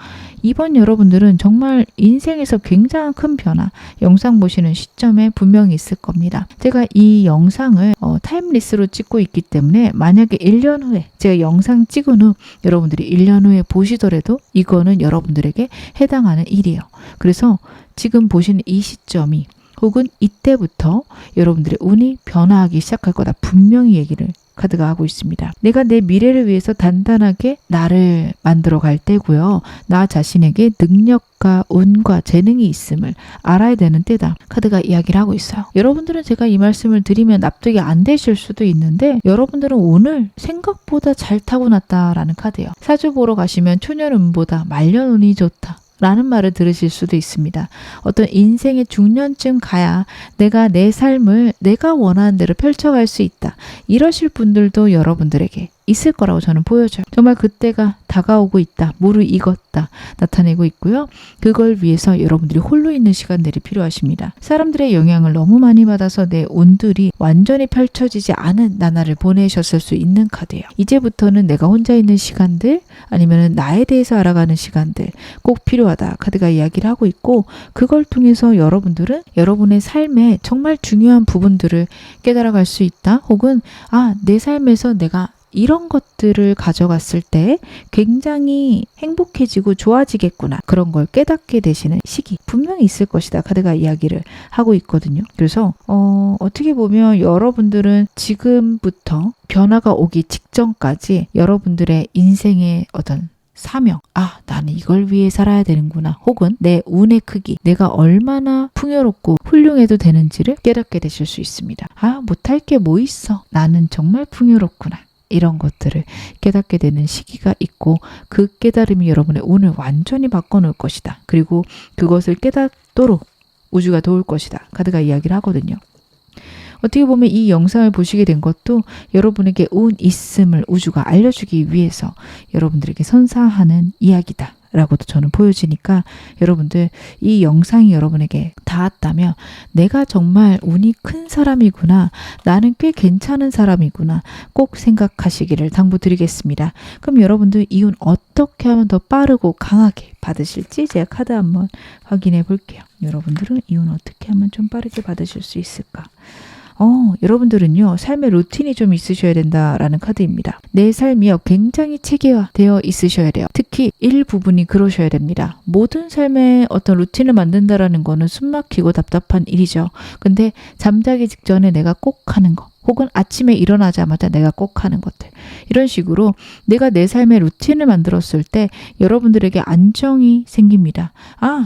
이번 여러분들은 정말 인생에서 굉장한 큰 변화, 영상 보시는 시점에 분명히 있을 겁니다. 제가 이 영상을 타임리스로 찍고 있기 때문에 만약에 1년 후에 제가 영상 찍은 후 여러분들이 1년 후에 보시더라도 이거는 여러분들에게 해당하는 일이에요. 그래서 지금 보시는 이 시점이 혹은 이때부터 여러분들의 운이 변화하기 시작할 거다, 분명히 얘기를 카드가 하고 있습니다. 내가 내 미래를 위해서 단단하게 나를 만들어 갈 때고요. 나 자신에게 능력과 운과 재능이 있음을 알아야 되는 때다. 카드가 이야기를 하고 있어요. 여러분들은 제가 이 말씀을 드리면 납득이 안 되실 수도 있는데, 여러분들은 운을 생각보다 잘 타고났다라는 카드예요. 사주 보러 가시면 초년운보다 말년운이 좋다 라는 말을 들으실 수도 있습니다. 어떤 인생의 중년쯤 가야 내가 내 삶을 내가 원하는 대로 펼쳐갈 수 있다, 이러실 분들도 여러분들에게 있을 거라고 저는 보여져요. 정말 그때가 다가오고 있다, 무르익었다 나타내고 있고요. 그걸 위해서 여러분들이 홀로 있는 시간들이 필요하십니다. 사람들의 영향을 너무 많이 받아서 내 운들이 완전히 펼쳐지지 않은 나날을 보내셨을 수 있는 카드예요. 이제부터는 내가 혼자 있는 시간들, 아니면 나에 대해서 알아가는 시간들 꼭 필요하다 카드가 이야기를 하고 있고, 그걸 통해서 여러분들은 여러분의 삶에 정말 중요한 부분들을 깨달아갈 수 있다, 혹은 내 삶에서 내가 이런 것들을 가져갔을 때 굉장히 행복해지고 좋아지겠구나, 그런 걸 깨닫게 되시는 시기 분명히 있을 것이다 카드가 이야기를 하고 있거든요. 그래서 어떻게 보면 여러분들은 지금부터 변화가 오기 직전까지 여러분들의 인생의 어떤 사명, 나는 이걸 위해 살아야 되는구나, 혹은 내 운의 크기, 내가 얼마나 풍요롭고 훌륭해도 되는지를 깨닫게 되실 수 있습니다. 못할 게 뭐 있어, 나는 정말 풍요롭구나, 이런 것들을 깨닫게 되는 시기가 있고, 그 깨달음이 여러분의 운을 완전히 바꿔놓을 것이다. 그리고 그것을 깨닫도록 우주가 도울 것이다 카드가 이야기를 하거든요. 어떻게 보면 이 영상을 보시게 된 것도 여러분에게 운 있음을 우주가 알려주기 위해서 여러분들에게 선사하는 이야기다 라고도 저는 보여지니까, 여러분들 이 영상이 여러분에게 닿았다면 내가 정말 운이 큰 사람이구나, 나는 꽤 괜찮은 사람이구나 꼭 생각하시기를 당부드리겠습니다. 그럼 여러분들 이 운 어떻게 하면 더 빠르고 강하게 받으실지 제가 카드 한번 확인해 볼게요. 여러분들은 이 운 어떻게 하면 좀 빠르게 받으실 수 있을까? 여러분들은요, 삶의 루틴이 좀 있으셔야 된다라는 카드입니다. 내 삶이요, 굉장히 체계화되어 있으셔야 돼요. 특히 일부분이 그러셔야 됩니다. 모든 삶에 어떤 루틴을 만든다라는 거는 숨막히고 답답한 일이죠. 근데 잠자기 직전에 내가 꼭 하는 거, 혹은 아침에 일어나자마자 내가 꼭 하는 것들, 이런 식으로 내가 내 삶의 루틴을 만들었을 때 여러분들에게 안정이 생깁니다.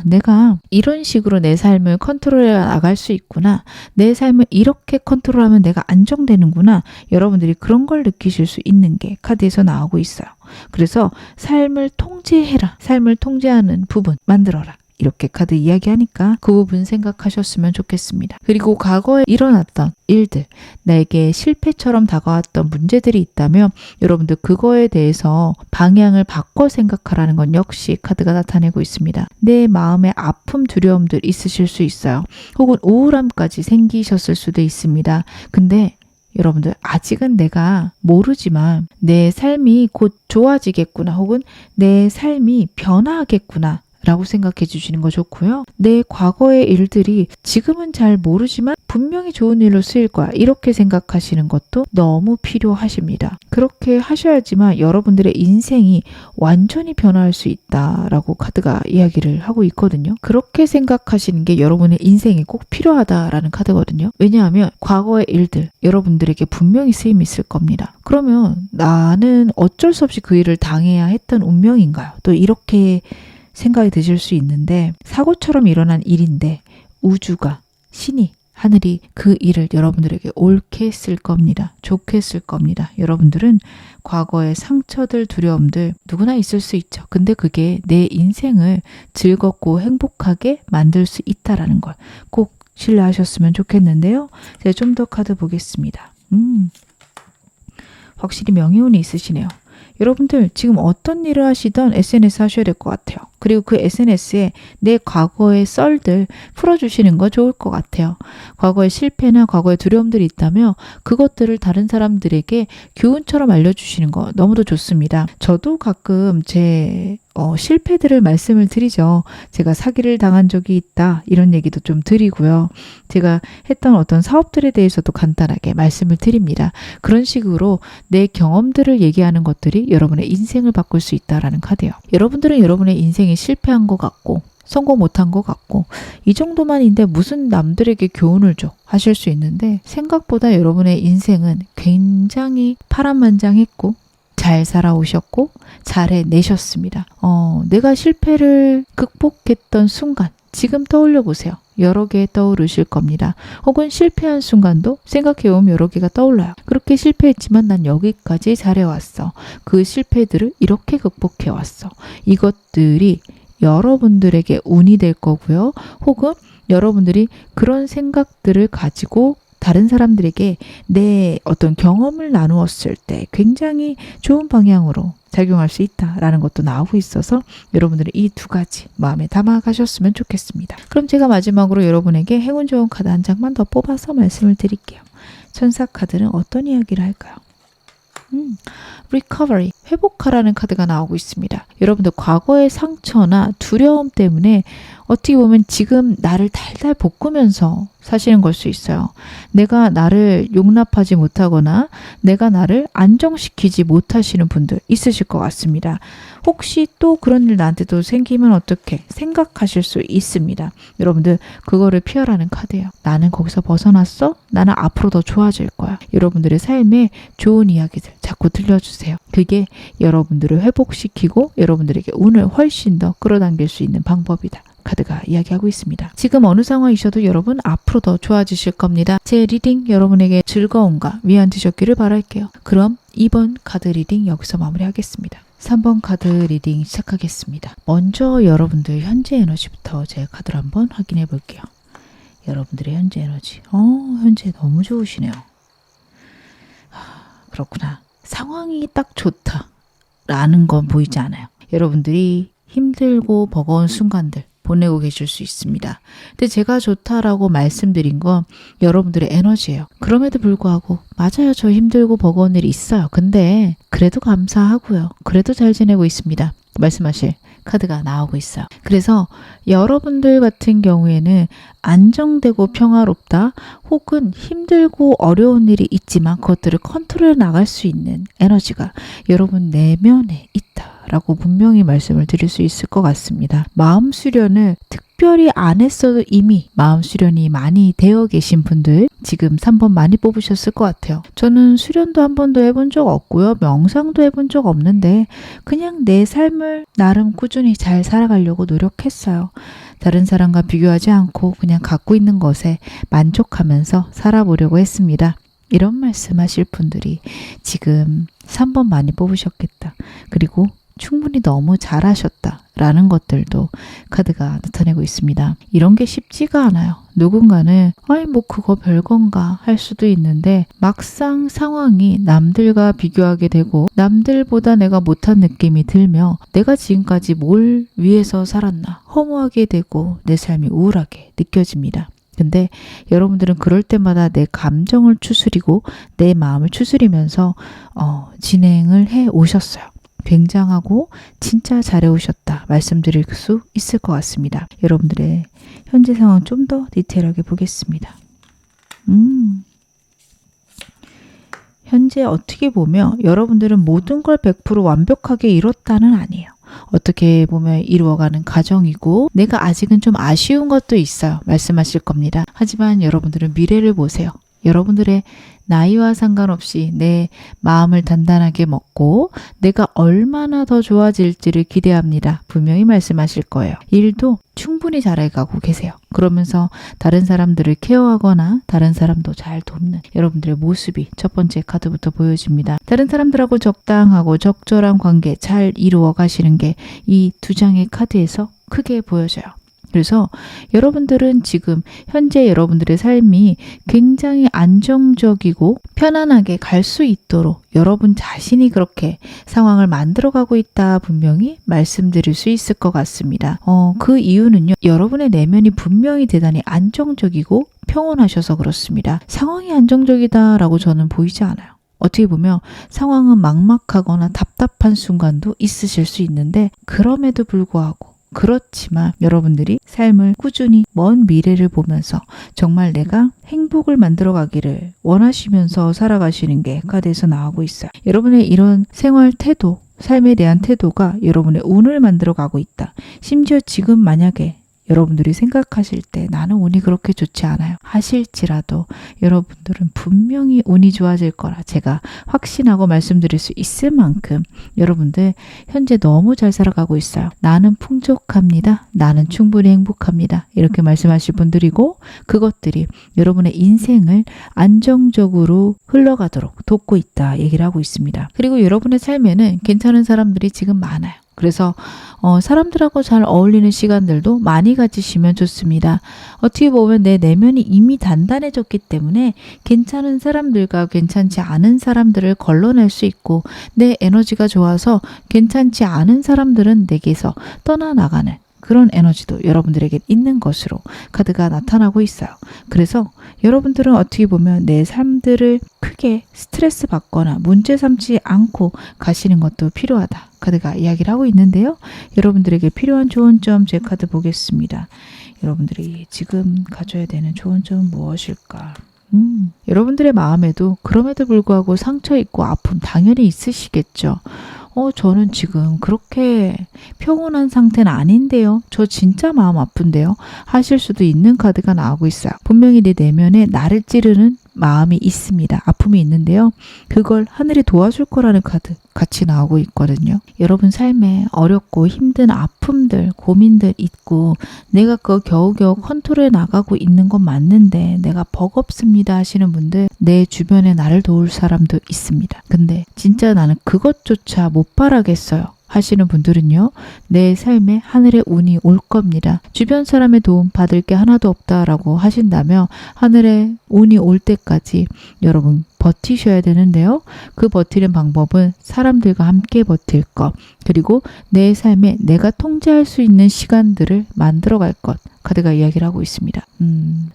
내가 이런 식으로 내 삶을 컨트롤해 나갈 수 있구나, 내 삶을 이렇게 컨트롤하면 내가 안정되는구나, 여러분들이 그런 걸 느끼실 수 있는 게 카드에서 나오고 있어요. 그래서 삶을 통제해라, 삶을 통제하는 부분 만들어라, 이렇게 카드 이야기하니까 그 부분 생각하셨으면 좋겠습니다. 그리고 과거에 일어났던 일들, 나에게 실패처럼 다가왔던 문제들이 있다면 여러분들 그거에 대해서 방향을 바꿔 생각하라는 건 역시 카드가 나타내고 있습니다. 내 마음에 아픔, 두려움들 있으실 수 있어요. 혹은 우울함까지 생기셨을 수도 있습니다. 근데 여러분들 아직은 내가 모르지만 내 삶이 곧 좋아지겠구나, 혹은 내 삶이 변화하겠구나 라고 생각해 주시는 거 좋고요. 내 과거의 일들이 지금은 잘 모르지만 분명히 좋은 일로 쓰일 거야, 이렇게 생각하시는 것도 너무 필요하십니다. 그렇게 하셔야지만 여러분들의 인생이 완전히 변화할 수 있다라고 카드가 이야기를 하고 있거든요. 그렇게 생각하시는 게 여러분의 인생에 꼭 필요하다라는 카드거든요. 왜냐하면 과거의 일들 여러분들에게 분명히 쓰임이 있을 겁니다. 그러면 나는 어쩔 수 없이 그 일을 당해야 했던 운명인가요? 또 이렇게 생각이 드실 수 있는데, 사고처럼 일어난 일인데 우주가, 신이 하늘이 그 일을 여러분들에게 옳게 쓸 겁니다. 좋게 쓸 겁니다. 여러분들은 과거의 상처들, 두려움들 누구나 있을 수 있죠. 근데 그게 내 인생을 즐겁고 행복하게 만들 수 있다라는 걸 꼭 신뢰하셨으면 좋겠는데요. 제가 좀 더 카드 보겠습니다. 확실히 명예운이 있으시네요. 여러분들 지금 어떤 일을 하시던 SNS 하셔야 될 것 같아요. 그리고 그 SNS에 내 과거의 썰들 풀어주시는 거 좋을 것 같아요. 과거의 실패나 과거의 두려움들이 있다면 그것들을 다른 사람들에게 교훈처럼 알려주시는 거 너무도 좋습니다. 저도 가끔 제 실패들을 말씀을 드리죠. 제가 사기를 당한 적이 있다 이런 얘기도 좀 드리고요. 제가 했던 어떤 사업들에 대해서도 간단하게 말씀을 드립니다. 그런 식으로 내 경험들을 얘기하는 것들이 여러분의 인생을 바꿀 수 있다라는 카드예요. 여러분들은 여러분의 인생이 실패한 것 같고 성공 못한 것 같고 이 정도만인데 무슨 남들에게 교훈을 줘 하실 수 있는데 생각보다 여러분의 인생은 굉장히 파란만장했고 잘 살아오셨고 잘 해내셨습니다. 내가 실패를 극복했던 순간 지금 떠올려 보세요. 여러 개 떠오르실 겁니다. 혹은 실패한 순간도 생각해보면 여러 개가 떠올라요. 그렇게 실패했지만 난 여기까지 잘해왔어. 그 실패들을 이렇게 극복해왔어. 이것들이 여러분들에게 운이 될 거고요. 혹은 여러분들이 그런 생각들을 가지고 다른 사람들에게 내 어떤 경험을 나누었을 때 굉장히 좋은 방향으로 작용할 수 있다라는 것도 나오고 있어서 여러분들은 이 두 가지 마음에 담아 가셨으면 좋겠습니다. 그럼 제가 마지막으로 여러분에게 행운 좋은 카드 한 장만 더 뽑아서 말씀을 드릴게요. 천사 카드는 어떤 이야기를 할까요? recovery, 회복하라는 카드가 나오고 있습니다. 여러분들 과거의 상처나 두려움 때문에 어떻게 보면 지금 나를 달달 볶으면서 사시는 걸 수 있어요. 내가 나를 용납하지 못하거나 내가 나를 안정시키지 못하시는 분들 있으실 것 같습니다. 혹시 또 그런 일 나한테도 생기면 어떻게 생각하실 수 있습니다. 여러분들 그거를 피하라는 카드예요. 나는 거기서 벗어났어? 나는 앞으로 더 좋아질 거야. 여러분들의 삶에 좋은 이야기들 자꾸 들려주세요. 그게 여러분들을 회복시키고 여러분들에게 운을 훨씬 더 끌어당길 수 있는 방법이다. 카드가 이야기하고 있습니다. 지금 어느 상황이셔도 여러분 앞으로 더 좋아지실 겁니다. 제 리딩 여러분에게 즐거움과 위안 되셨기를 바랄게요. 그럼 2번 카드 리딩 여기서 마무리하겠습니다. 3번 카드 리딩 시작하겠습니다. 먼저 여러분들 현재 에너지부터 제 카드를 한번 확인해 볼게요. 여러분들의 현재 에너지. 현재 너무 좋으시네요. 그렇구나. 상황이 딱 좋다라는 건 보이지 않아요. 여러분들이 힘들고 버거운 순간들 보내고 계실 수 있습니다. 근데 제가 좋다라고 말씀드린 건 여러분들의 에너지예요. 그럼에도 불구하고 맞아요. 저 힘들고 버거운 일이 있어요. 근데 그래도 감사하고요. 그래도 잘 지내고 있습니다. 말씀하실 카드가 나오고 있어요. 그래서 여러분들 같은 경우에는 안정되고 평화롭다 혹은 힘들고 어려운 일이 있지만 그것들을 컨트롤해 나갈 수 있는 에너지가 여러분 내면에 있다라고 분명히 말씀을 드릴 수 있을 것 같습니다. 마음 수련을 특별히 안 했어도 이미 마음 수련이 많이 되어 계신 분들 지금 3번 많이 뽑으셨을 것 같아요. 저는 수련도 한 번도 해본 적 없고요. 명상도 해본 적 없는데 그냥 내 삶을 나름 꾸준히 잘 살아가려고 노력했어요. 다른 사람과 비교하지 않고 그냥 갖고 있는 것에 만족하면서 살아보려고 했습니다. 이런 말씀하실 분들이 지금 3번 많이 뽑으셨겠다. 그리고 충분히 너무 잘하셨다라는 것들도 카드가 나타내고 있습니다. 이런 게 쉽지가 않아요. 누군가는 뭐 그거 별건가 할 수도 있는데 막상 상황이 남들과 비교하게 되고 남들보다 내가 못한 느낌이 들며 내가 지금까지 뭘 위해서 살았나 허무하게 되고 내 삶이 우울하게 느껴집니다. 근데 여러분들은 그럴 때마다 내 감정을 추스리고 내 마음을 추스리면서 진행을 해 오셨어요. 굉장하고 진짜 잘해오셨다 말씀드릴 수 있을 것 같습니다. 여러분들의 현재 상황 좀 더 디테일하게 보겠습니다. 현재 어떻게 보면 여러분들은 모든 걸 100% 완벽하게 이뤘다는 아니에요. 어떻게 보면 이루어가는 과정이고 내가 아직은 좀 아쉬운 것도 있어요. 말씀하실 겁니다. 하지만 여러분들은 미래를 보세요. 여러분들의 나이와 상관없이 내 마음을 단단하게 먹고 내가 얼마나 더 좋아질지를 기대합니다. 분명히 말씀하실 거예요. 일도 충분히 잘해가고 계세요. 그러면서 다른 사람들을 케어하거나 다른 사람도 잘 돕는 여러분들의 모습이 첫 번째 카드부터 보여집니다. 다른 사람들하고 적당하고 적절한 관계 잘 이루어 가시는 게 이 두 장의 카드에서 크게 보여져요. 그래서 여러분들은 지금 현재 여러분들의 삶이 굉장히 안정적이고 편안하게 갈 수 있도록 여러분 자신이 그렇게 상황을 만들어가고 있다 분명히 말씀드릴 수 있을 것 같습니다. 그 이유는요. 여러분의 내면이 분명히 대단히 안정적이고 평온하셔서 그렇습니다. 상황이 안정적이다라고 저는 보이지 않아요. 어떻게 보면 상황은 막막하거나 답답한 순간도 있으실 수 있는데 그럼에도 불구하고 그렇지만 여러분들이 삶을 꾸준히 먼 미래를 보면서 정말 내가 행복을 만들어 가기를 원하시면서 살아가시는 게 카드에서 나오고 있어요. 여러분의 이런 생활 태도, 삶에 대한 태도가 여러분의 운을 만들어 가고 있다. 심지어 지금 만약에 여러분들이 생각하실 때 나는 운이 그렇게 좋지 않아요 하실지라도 여러분들은 분명히 운이 좋아질 거라 제가 확신하고 말씀드릴 수 있을 만큼 여러분들 현재 너무 잘 살아가고 있어요. 나는 풍족합니다. 나는 충분히 행복합니다. 이렇게 말씀하실 분들이고 그것들이 여러분의 인생을 안정적으로 흘러가도록 돕고 있다 얘기를 하고 있습니다. 그리고 여러분의 삶에는 괜찮은 사람들이 지금 많아요. 그래서 사람들하고 잘 어울리는 시간들도 많이 가지시면 좋습니다. 어떻게 보면 내 내면이 이미 단단해졌기 때문에 괜찮은 사람들과 괜찮지 않은 사람들을 걸러낼 수 있고 내 에너지가 좋아서 괜찮지 않은 사람들은 내게서 떠나나가는 그런 에너지도 여러분들에게 있는 것으로 카드가 나타나고 있어요. 그래서 여러분들은 어떻게 보면 내 삶들을 크게 스트레스 받거나 문제 삼지 않고 가시는 것도 필요하다. 카드가 이야기를 하고 있는데요. 여러분들에게 필요한 좋은 점 제 카드 보겠습니다. 여러분들이 지금 가져야 되는 좋은 점은 무엇일까? 여러분들의 마음에도 그럼에도 불구하고 상처 있고 아픔 당연히 있으시겠죠. 저는 지금 그렇게 평온한 상태는 아닌데요. 저 진짜 마음 아픈데요. 하실 수도 있는 카드가 나오고 있어요. 분명히 내 내면에 나를 찌르는 마음이 있습니다. 아픔이 있는데요. 그걸 하늘이 도와줄 거라는 카드 같이 나오고 있거든요. 여러분 삶에 어렵고 힘든 아픔들, 고민들 있고 내가 그거 겨우겨우 컨트롤해 나가고 있는 건 맞는데 내가 버겁습니다 하시는 분들 내 주변에 나를 도울 사람도 있습니다. 근데 진짜 나는 그것조차 못 바라겠어요 하시는 분들은요. 내 삶에 하늘의 운이 올 겁니다. 주변 사람의 도움 받을 게 하나도 없다라고 하신다면 하늘의 운이 올 때까지 여러분 버티셔야 되는데요. 그 버티는 방법은 사람들과 함께 버틸 것 그리고 내 삶에 내가 통제할 수 있는 시간들을 만들어갈 것 카드가 이야기를 하고 있습니다.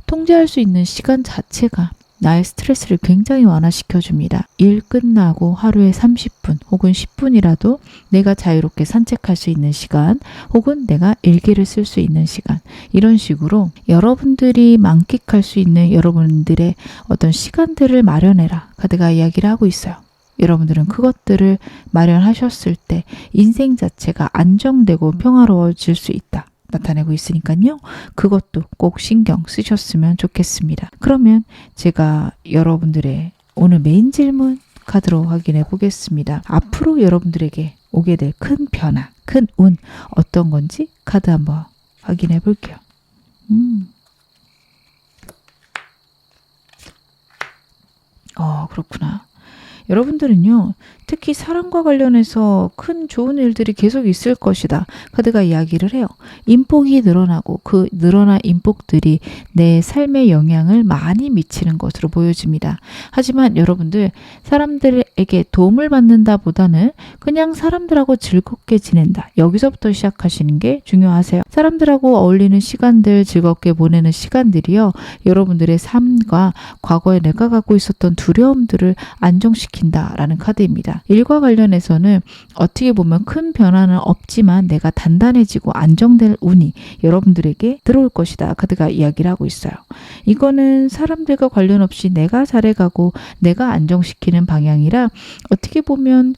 통제할 수 있는 시간 자체가 나의 스트레스를 굉장히 완화시켜줍니다. 일 끝나고 하루에 30분 혹은 10분이라도 내가 자유롭게 산책할 수 있는 시간 혹은 내가 일기를 쓸 수 있는 시간 이런 식으로 여러분들이 만끽할 수 있는 여러분들의 어떤 시간들을 마련해라 카드가 이야기를 하고 있어요. 여러분들은 그것들을 마련하셨을 때 인생 자체가 안정되고 평화로워질 수 있다. 나타내고 있으니까요. 그것도 꼭 신경 쓰셨으면 좋겠습니다. 그러면 제가 여러분들의 오늘 메인 질문 카드로 확인해 보겠습니다. 앞으로 여러분들에게 오게 될 큰 변화, 큰 운 어떤 건지 카드 한번 확인해 볼게요. 그렇구나. 여러분들은요. 특히 사랑과 관련해서 큰 좋은 일들이 계속 있을 것이다. 카드가 이야기를 해요. 인복이 늘어나고 그 늘어난 인복들이 내 삶에 영향을 많이 미치는 것으로 보여집니다. 하지만 여러분들 사람들에게 도움을 받는다 보다는 그냥 사람들하고 즐겁게 지낸다. 여기서부터 시작하시는 게 중요하세요. 사람들하고 어울리는 시간들 즐겁게 보내는 시간들이요. 여러분들의 삶과 과거에 내가 갖고 있었던 두려움들을 안정시킨다라는 카드입니다. 일과 관련해서는 어떻게 보면 큰 변화는 없지만 내가 단단해지고 안정될 운이 여러분들에게 들어올 것이다. 카드가 이야기를 하고 있어요. 이거는 사람들과 관련 없이 내가 잘해가고 내가 안정시키는 방향이라 어떻게 보면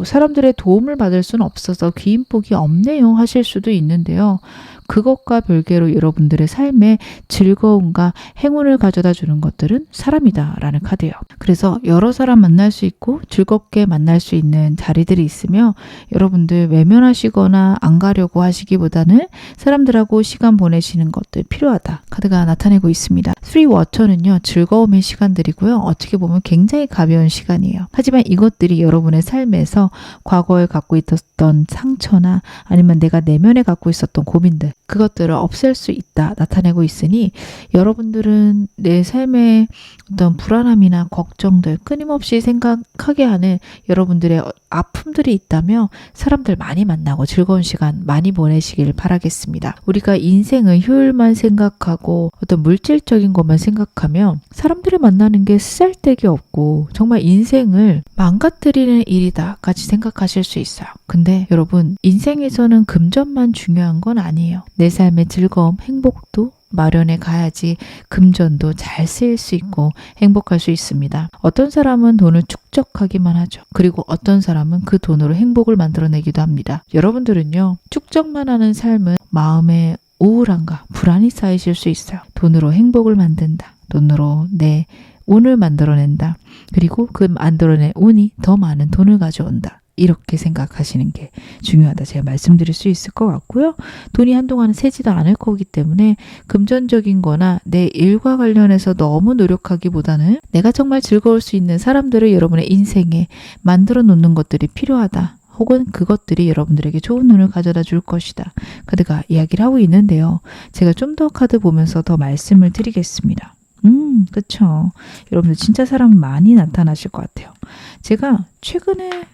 사람들의 도움을 받을 수는 없어서 귀인복이 없네요 하실 수도 있는데요. 그것과 별개로 여러분들의 삶에 즐거움과 행운을 가져다 주는 것들은 사람이다 라는 카드예요. 그래서 여러 사람 만날 수 있고 즐겁게 만날 수 있는 자리들이 있으며 여러분들 외면하시거나 안 가려고 하시기보다는 사람들하고 시간 보내시는 것들 필요하다 카드가 나타내고 있습니다. 3워터는요 즐거움의 시간들이고요. 어떻게 보면 굉장히 가벼운 시간이에요. 하지만 이것들이 여러분의 삶에서 과거에 갖고 있었던 상처나 아니면 내가 내면에 갖고 있었던 고민들 그것들을 없앨 수 있다 나타내고 있으니 여러분들은 내 삶의 어떤 불안함이나 걱정들 끊임없이 생각하게 하는 여러분들의 아픔들이 있다면 사람들 많이 만나고 즐거운 시간 많이 보내시길 바라겠습니다. 우리가 인생의 효율만 생각하고 어떤 물질적인 것만 생각하면 사람들을 만나는 게 쓰잘데기 없고 정말 인생을 망가뜨리는 일이다 같이 생각하실 수 있어요. 근데 여러분 인생에서는 금전만 중요한 건 아니에요. 내 삶의 즐거움, 행복도 마련해 가야지 금전도 잘 쓰일 수 있고 행복할 수 있습니다. 어떤 사람은 돈을 축적하기만 하죠. 그리고 어떤 사람은 그 돈으로 행복을 만들어내기도 합니다. 여러분들은요 축적만 하는 삶은 마음에 우울함과 불안이 쌓이실 수 있어요. 돈으로 행복을 만든다. 돈으로 내 운을 만들어낸다. 그리고 그 만들어낸 운이 더 많은 돈을 가져온다. 이렇게 생각하시는 게 중요하다. 제가 말씀드릴 수 있을 것 같고요. 돈이 한동안은 새지도 않을 거기 때문에 금전적인 거나 내 일과 관련해서 너무 노력하기보다는 내가 정말 즐거울 수 있는 사람들을 여러분의 인생에 만들어 놓는 것들이 필요하다. 혹은 그것들이 여러분들에게 좋은 운을 가져다 줄 것이다. 카드가 이야기를 하고 있는데요. 제가 좀 더 카드 보면서 더 말씀을 드리겠습니다. 그쵸. 여러분들 진짜 사람 많이 나타나실 것 같아요. 제가 최근에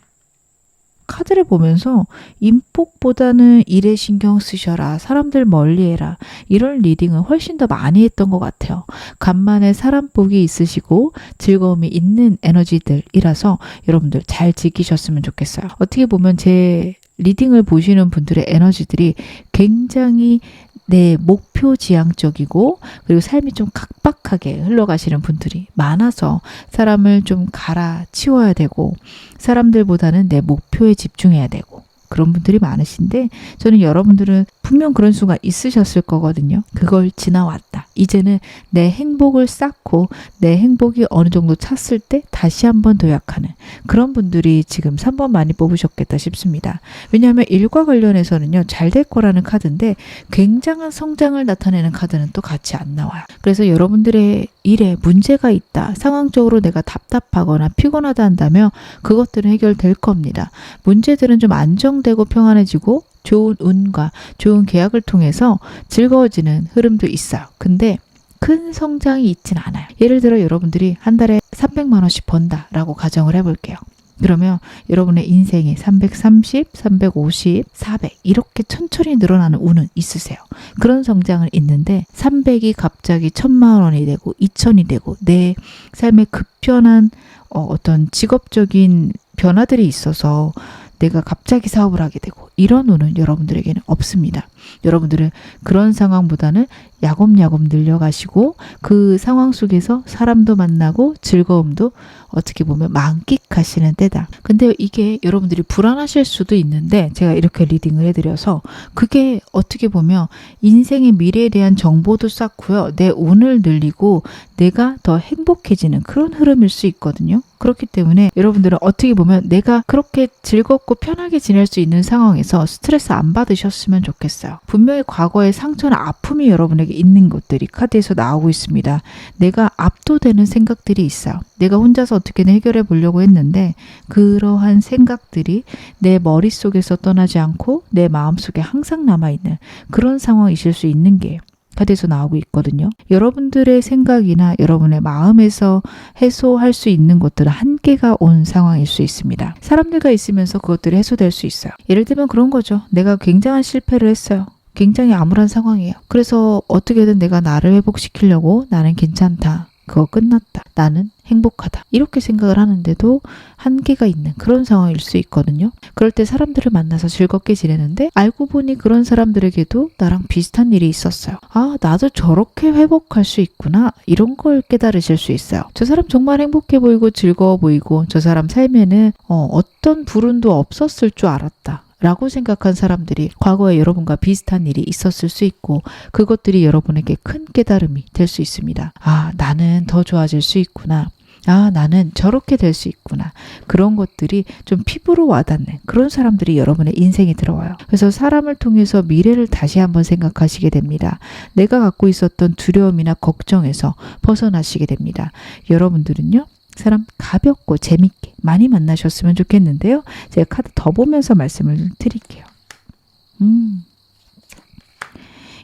카드를 보면서 인복보다는 일에 신경 쓰셔라. 사람들 멀리해라. 이런 리딩을 훨씬 더 많이 했던 것 같아요. 간만에 사람 복이 있으시고 즐거움이 있는 에너지들이라서 여러분들 잘 지키셨으면 좋겠어요. 어떻게 보면 제 리딩을 보시는 분들의 에너지들이 굉장히 내 목표 지향적이고 그리고 삶이 좀 각박하게 흘러가시는 분들이 많아서 사람을 좀 갈아치워야 되고 사람들보다는 내 목표에 집중해야 되고 그런 분들이 많으신데 저는 여러분들은 분명 그런 수가 있으셨을 거거든요. 그걸 지나왔다. 이제는 내 행복을 쌓고 내 행복이 어느 정도 찼을 때 다시 한번 도약하는 그런 분들이 지금 3번 많이 뽑으셨겠다 싶습니다. 왜냐하면 일과 관련해서는요. 잘 될 거라는 카드인데 굉장한 성장을 나타내는 카드는 또 같이 안 나와요. 그래서 여러분들의 일에 문제가 있다. 상황적으로 내가 답답하거나 피곤하다 한다면 그것들은 해결될 겁니다. 문제들은 좀 안정되고 평안해지고 좋은 운과 좋은 계약을 통해서 즐거워지는 흐름도 있어요. 근데 큰 성장이 있진 않아요. 예를 들어 여러분들이 한 달에 300만 원씩 번다라고 가정을 해볼게요. 그러면 여러분의 인생에 330, 350, 400 이렇게 천천히 늘어나는 운은 있으세요. 그런 성장은 있는데 300이 갑자기 1000만 원이 되고 2000이 되고 내 삶에 급변한 어떤 직업적인 변화들이 있어서 내가 갑자기 사업을 하게 되고 이런 운은 여러분들에게는 없습니다. 여러분들은 그런 상황보다는 야곱야곱 늘려가시고 그 상황 속에서 사람도 만나고 즐거움도 어떻게 보면 만끽하시는 때다. 근데 이게 여러분들이 불안하실 수도 있는데 제가 이렇게 리딩을 해드려서 그게 어떻게 보면 인생의 미래에 대한 정보도 쌓고요. 내 운을 늘리고 내가 더 행복해지는 그런 흐름일 수 있거든요. 그렇기 때문에 여러분들은 어떻게 보면 내가 그렇게 즐겁고 편하게 지낼 수 있는 상황에서 스트레스 안 받으셨으면 좋겠어요. 분명히 과거의 상처나 아픔이 여러분에게 있는 것들이 카드에서 나오고 있습니다. 내가 압도되는 생각들이 있어요. 내가 혼자서 어떻게든 해결해 보려고 했는데 그러한 생각들이 내 머릿속에서 떠나지 않고 내 마음속에 항상 남아있는 그런 상황이실 수 있는 게 카드에서 나오고 있거든요. 여러분들의 생각이나 여러분의 마음에서 해소할 수 있는 것들은 한계가 온 상황일 수 있습니다. 사람들과 있으면서 그것들이 해소될 수 있어요. 예를 들면 그런 거죠. 내가 굉장한 실패를 했어요. 굉장히 암울한 상황이에요. 그래서 어떻게든 내가 나를 회복시키려고 나는 괜찮다. 그거 끝났다. 나는 행복하다. 이렇게 생각을 하는데도 한계가 있는 그런 상황일 수 있거든요. 그럴 때 사람들을 만나서 즐겁게 지내는데 알고 보니 그런 사람들에게도 나랑 비슷한 일이 있었어요. 아, 나도 저렇게 회복할 수 있구나. 이런 걸 깨달으실 수 있어요. 저 사람 정말 행복해 보이고 즐거워 보이고 저 사람 삶에는 어떤 불운도 없었을 줄 알았다. 라고 생각한 사람들이 과거에 여러분과 비슷한 일이 있었을 수 있고 그것들이 여러분에게 큰 깨달음이 될 수 있습니다. 아, 나는 더 좋아질 수 있구나. 아, 나는 저렇게 될 수 있구나. 그런 것들이 좀 피부로 와닿는 그런 사람들이 여러분의 인생에 들어와요. 그래서 사람을 통해서 미래를 다시 한번 생각하시게 됩니다. 내가 갖고 있었던 두려움이나 걱정에서 벗어나시게 됩니다. 여러분들은요, 사람 가볍고 재밌게 많이 만나셨으면 좋겠는데요. 제가 카드 더 보면서 말씀을 드릴게요.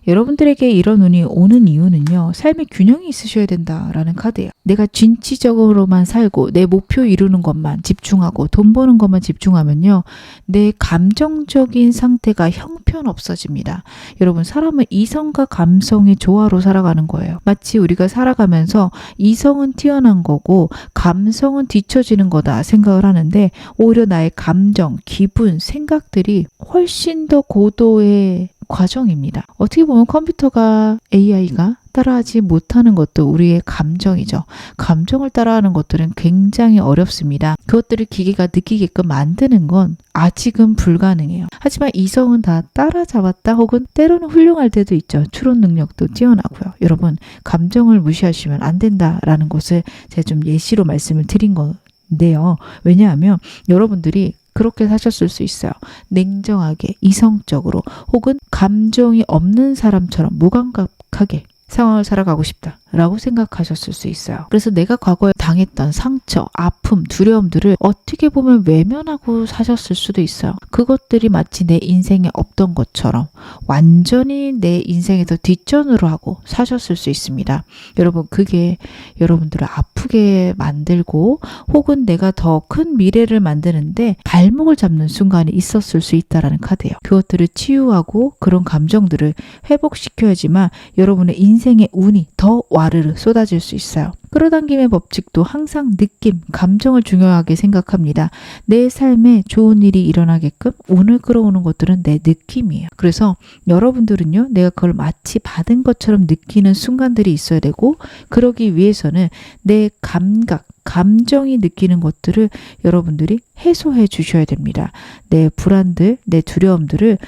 여러분들에게 이런 운이 오는 이유는요. 삶의 균형이 있으셔야 된다라는 카드예요. 내가 진취적으로만 살고 내 목표 이루는 것만 집중하고 돈 버는 것만 집중하면요. 내 감정적인 상태가 형편없어집니다. 여러분, 사람은 이성과 감성의 조화로 살아가는 거예요. 마치 우리가 살아가면서 이성은 튀어난 거고 감성은 뒤처지는 거다 생각을 하는데 오히려 나의 감정, 기분, 생각들이 훨씬 더 고도의 과정입니다. 어떻게 보면 컴퓨터가 AI가 따라하지 못하는 것도 우리의 감정이죠. 감정을 따라하는 것들은 굉장히 어렵습니다. 그것들을 기계가 느끼게끔 만드는 건 아직은 불가능해요. 하지만 이성은 다 따라잡았다 혹은 때로는 훌륭할 때도 있죠. 추론 능력도 뛰어나고요. 여러분, 감정을 무시하시면 안 된다라는 것을 제가 좀 예시로 말씀을 드린 건데요. 왜냐하면 여러분들이 그렇게 사셨을 수 있어요. 냉정하게, 이성적으로 혹은 감정이 없는 사람처럼 무감각하게 상황을 살아가고 싶다라고 생각하셨을 수 있어요. 그래서 내가 과거에 당했던 상처, 아픔, 두려움들을 어떻게 보면 외면하고 사셨을 수도 있어요. 그것들이 마치 내 인생에 없던 것처럼 완전히 내 인생에서 뒷전으로 하고 사셨을 수 있습니다. 여러분, 그게 여러분들을 아프게 만들고 혹은 내가 더 큰 미래를 만드는데 발목을 잡는 순간이 있었을 수 있다라는 카드예요. 그것들을 치유하고 그런 감정들을 회복시켜야지만 여러분의 인생의 운이 더 와르르 쏟아질 수 있어요. 끌어당김의 법칙도 항상 느낌, 감정을 중요하게 생각합니다. 내 삶에 좋은 일이 일어나게끔 운을 끌어오는 것들은 내 느낌이에요. 그래서 여러분들은요, 내가 그걸 마치 받은 것처럼 느끼는 순간들이 있어야 되고, 그러기 위해서는 내 감각, 감정이 느끼는 것들을 여러분들이 해소해 주셔야 됩니다. 내 불안들, 내 두려움들을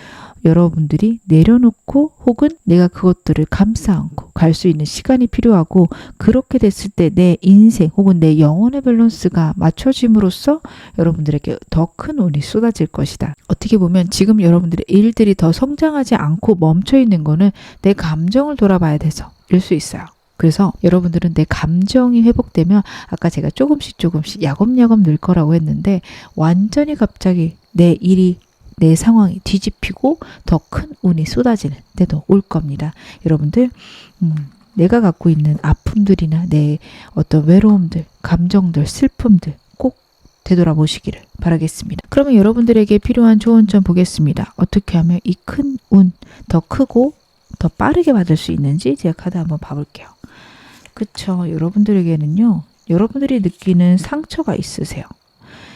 여러분들이 내려놓고 혹은 내가 그것들을 감싸 안고 갈 수 있는 시간이 필요하고, 그렇게 됐을 때 내 인생 혹은 내 영혼의 밸런스가 맞춰짐으로써 여러분들에게 더 큰 운이 쏟아질 것이다. 어떻게 보면 지금 여러분들의 일들이 더 성장하지 않고 멈춰 있는 거는 내 감정을 돌아봐야 돼서일 수 있어요. 그래서 여러분들은 내 감정이 회복되면 아까 제가 조금씩 야곱야곱 늘 거라고 했는데 완전히 갑자기 내 일이 내 상황이 뒤집히고 더 큰 운이 쏟아지는 때도 올 겁니다. 여러분들 내가 갖고 있는 아픔들이나 내 어떤 외로움들, 감정들, 슬픔들 꼭 되돌아보시기를 바라겠습니다. 그러면 여러분들에게 필요한 조언 좀 보겠습니다. 어떻게 하면 이 큰 운 더 크고 더 빠르게 받을 수 있는지 제가 카드 한번 봐볼게요. 그쵸. 여러분들에게는요, 여러분들이 느끼는 상처가 있으세요.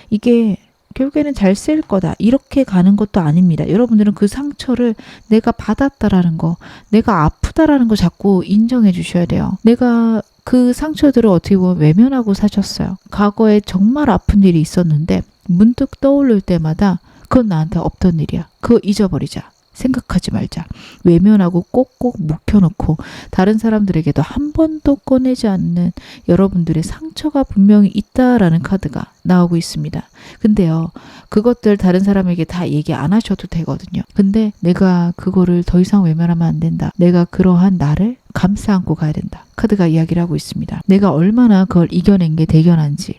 이게 결국에는 잘 쓸 거다 이렇게 가는 것도 아닙니다. 여러분들은 그 상처를 내가 받았다라는 거, 내가 아프다라는 거 자꾸 인정해 주셔야 돼요. 내가 그 상처들을 어떻게 보면 외면하고 사셨어요. 과거에 정말 아픈 일이 있었는데 문득 떠오를 때마다 그건 나한테 없던 일이야. 그거 잊어버리자. 생각하지 말자. 외면하고 꼭꼭 묵혀놓고 다른 사람들에게도 한 번도 꺼내지 않는 여러분들의 상처가 분명히 있다라는 카드가 나오고 있습니다. 근데요, 그것들 다른 사람에게 다 얘기 안 하셔도 되거든요. 근데 내가 그거를 더 이상 외면하면 안 된다. 내가 그러한 나를 감싸 안고 가야 된다. 카드가 이야기를 하고 있습니다. 내가 얼마나 그걸 이겨낸 게 대견한지,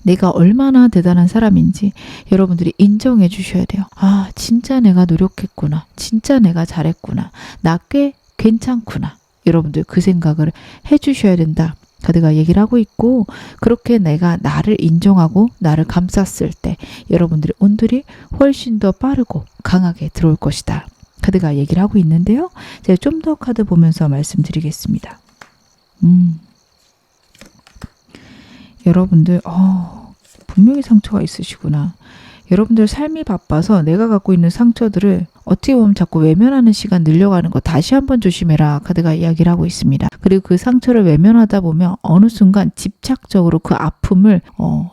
내가 얼마나 대단한 사람인지 여러분들이 인정해 주셔야 돼요. 아, 진짜 내가 노력했구나. 진짜 내가 잘했구나. 나 꽤 괜찮구나. 여러분들 그 생각을 해 주셔야 된다. 카드가 얘기를 하고 있고, 그렇게 내가 나를 인정하고 나를 감쌌을 때 여러분들의 운들이 훨씬 더 빠르고 강하게 들어올 것이다. 카드가 얘기를 하고 있는데요. 제가 좀 더 카드 보면서 말씀드리겠습니다. 여러분들 분명히 상처가 있으시구나. 여러분들 삶이 바빠서 내가 갖고 있는 상처들을 어떻게 보면 자꾸 외면하는 시간 늘려가는 거 다시 한번 조심해라 카드가 이야기를 하고 있습니다. 그리고 그 상처를 외면하다 보면 어느 순간 집착적으로 그 아픔을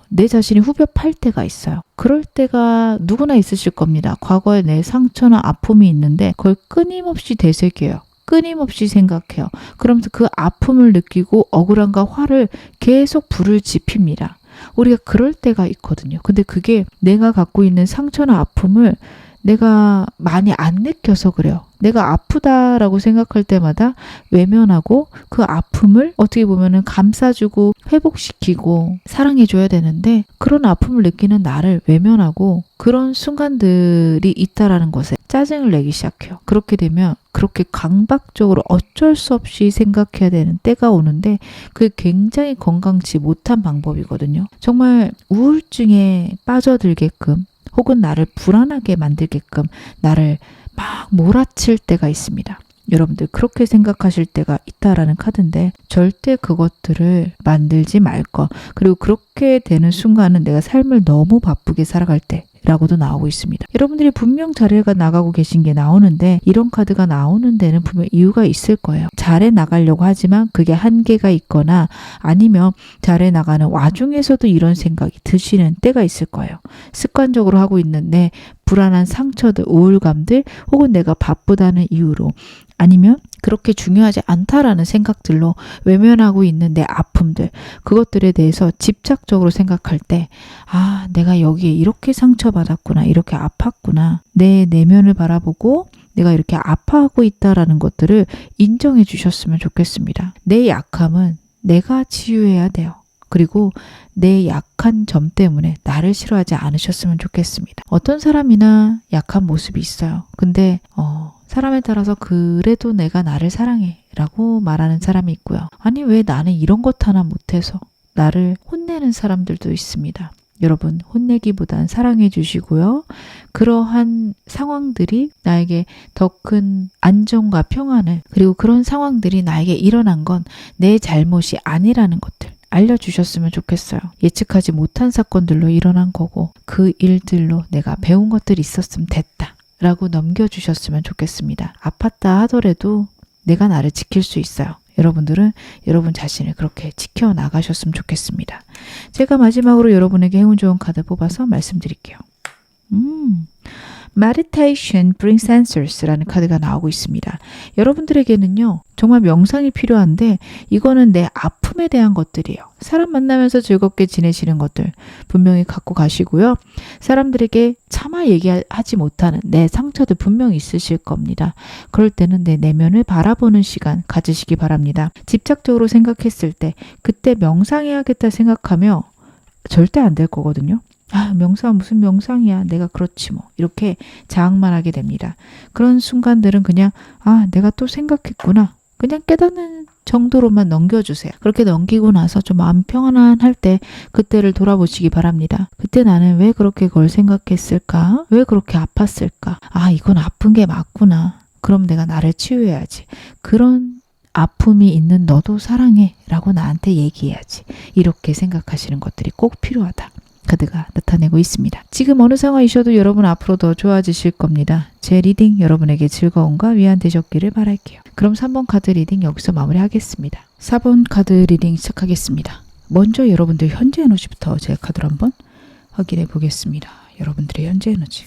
내 자신이 후벼 팔 때가 있어요. 그럴 때가 누구나 있으실 겁니다. 과거에 내 상처나 아픔이 있는데 그걸 끊임없이 되새겨요. 끊임없이 생각해요. 그러면서 그 아픔을 느끼고 억울함과 화를 계속 불을 지핍니다. 우리가 그럴 때가 있거든요. 근데 그게 내가 갖고 있는 상처나 아픔을 내가 많이 안 느껴서 그래요. 내가 아프다라고 생각할 때마다 외면하고 그 아픔을 어떻게 보면은 감싸주고 회복시키고 사랑해줘야 되는데 그런 아픔을 느끼는 나를 외면하고 그런 순간들이 있다라는 것에 짜증을 내기 시작해요. 그렇게 되면 그렇게 강박적으로 어쩔 수 없이 생각해야 되는 때가 오는데 그게 굉장히 건강치 못한 방법이거든요. 정말 우울증에 빠져들게끔 혹은 나를 불안하게 만들게끔 나를 막 몰아칠 때가 있습니다. 여러분들 그렇게 생각하실 때가 있다라는 카드인데 절대 그것들을 만들지 말 것. 그리고 그렇게 되는 순간은 내가 삶을 너무 바쁘게 살아갈 때 라고도 나오고 있습니다. 여러분들이 분명 잘해가 나가고 계신 게 나오는데 이런 카드가 나오는 데는 분명 이유가 있을 거예요. 잘해 나가려고 하지만 그게 한계가 있거나 아니면 잘해 나가는 와중에서도 이런 생각이 드시는 때가 있을 거예요. 습관적으로 하고 있는 내 불안한 상처들, 우울감들 혹은 내가 바쁘다는 이유로 아니면 그렇게 중요하지 않다라는 생각들로 외면하고 있는 내 아픔들 그것들에 대해서 집착적으로 생각할 때 아, 내가 여기에 이렇게 상처받았구나, 이렇게 아팠구나, 내 내면을 바라보고 내가 이렇게 아파하고 있다라는 것들을 인정해 주셨으면 좋겠습니다. 내 약함은 내가 치유해야 돼요. 그리고 내 약한 점 때문에 나를 싫어하지 않으셨으면 좋겠습니다. 어떤 사람이나 약한 모습이 있어요. 근데 사람에 따라서 그래도 내가 나를 사랑해 라고 말하는 사람이 있고요. 아니 왜 나는 이런 것 하나 못해서 나를 혼내는 사람들도 있습니다. 여러분 혼내기보단 사랑해 주시고요. 그러한 상황들이 나에게 더 큰 안정과 평안을 그리고 그런 상황들이 나에게 일어난 건 내 잘못이 아니라는 것들 알려주셨으면 좋겠어요. 예측하지 못한 사건들로 일어난 거고 그 일들로 내가 배운 것들이 있었으면 됐다 라고 넘겨주셨으면 좋겠습니다. 아팠다 하더라도 내가 나를 지킬 수 있어요. 여러분들은 여러분 자신을 그렇게 지켜나가셨으면 좋겠습니다. 제가 마지막으로 여러분에게 행운 좋은 카드 뽑아서 말씀드릴게요. Meditation brings answers라는 카드가 나오고 있습니다. 여러분들에게는요. 정말 명상이 필요한데 이거는 내 아픔에 대한 것들이에요. 사람 만나면서 즐겁게 지내시는 것들 분명히 갖고 가시고요. 사람들에게 차마 얘기하지 못하는 내 상처들 분명히 있으실 겁니다. 그럴 때는 내 내면을 바라보는 시간 가지시기 바랍니다. 집착적으로 생각했을 때 그때 명상해야겠다 생각하며 절대 안 될 거거든요. 아, 명상 무슨 명상이야. 내가 그렇지 뭐. 이렇게 자학만 하게 됩니다. 그런 순간들은 그냥 아, 내가 또 생각했구나. 그냥 깨닫는 정도로만 넘겨주세요. 그렇게 넘기고 나서 좀 마음 평안할 때 그때를 돌아보시기 바랍니다. 그때 나는 왜 그렇게 그걸 생각했을까? 왜 그렇게 아팠을까? 아, 이건 아픈 게 맞구나. 그럼 내가 나를 치유해야지. 그런 아픔이 있는 너도 사랑해 라고 나한테 얘기해야지. 이렇게 생각하시는 것들이 꼭 필요하다. 카드가 나타내고 있습니다. 지금 어느 상황이셔도 여러분 앞으로 더 좋아지실 겁니다. 제 리딩 여러분에게 즐거움과 위안 되셨기를 바랄게요. 그럼 3번 카드 리딩 여기서 마무리하겠습니다. 4번 카드 리딩 시작하겠습니다. 먼저 여러분들 현재 에너지부터 제 카드로 한번 확인해 보겠습니다. 여러분들의 현재 에너지.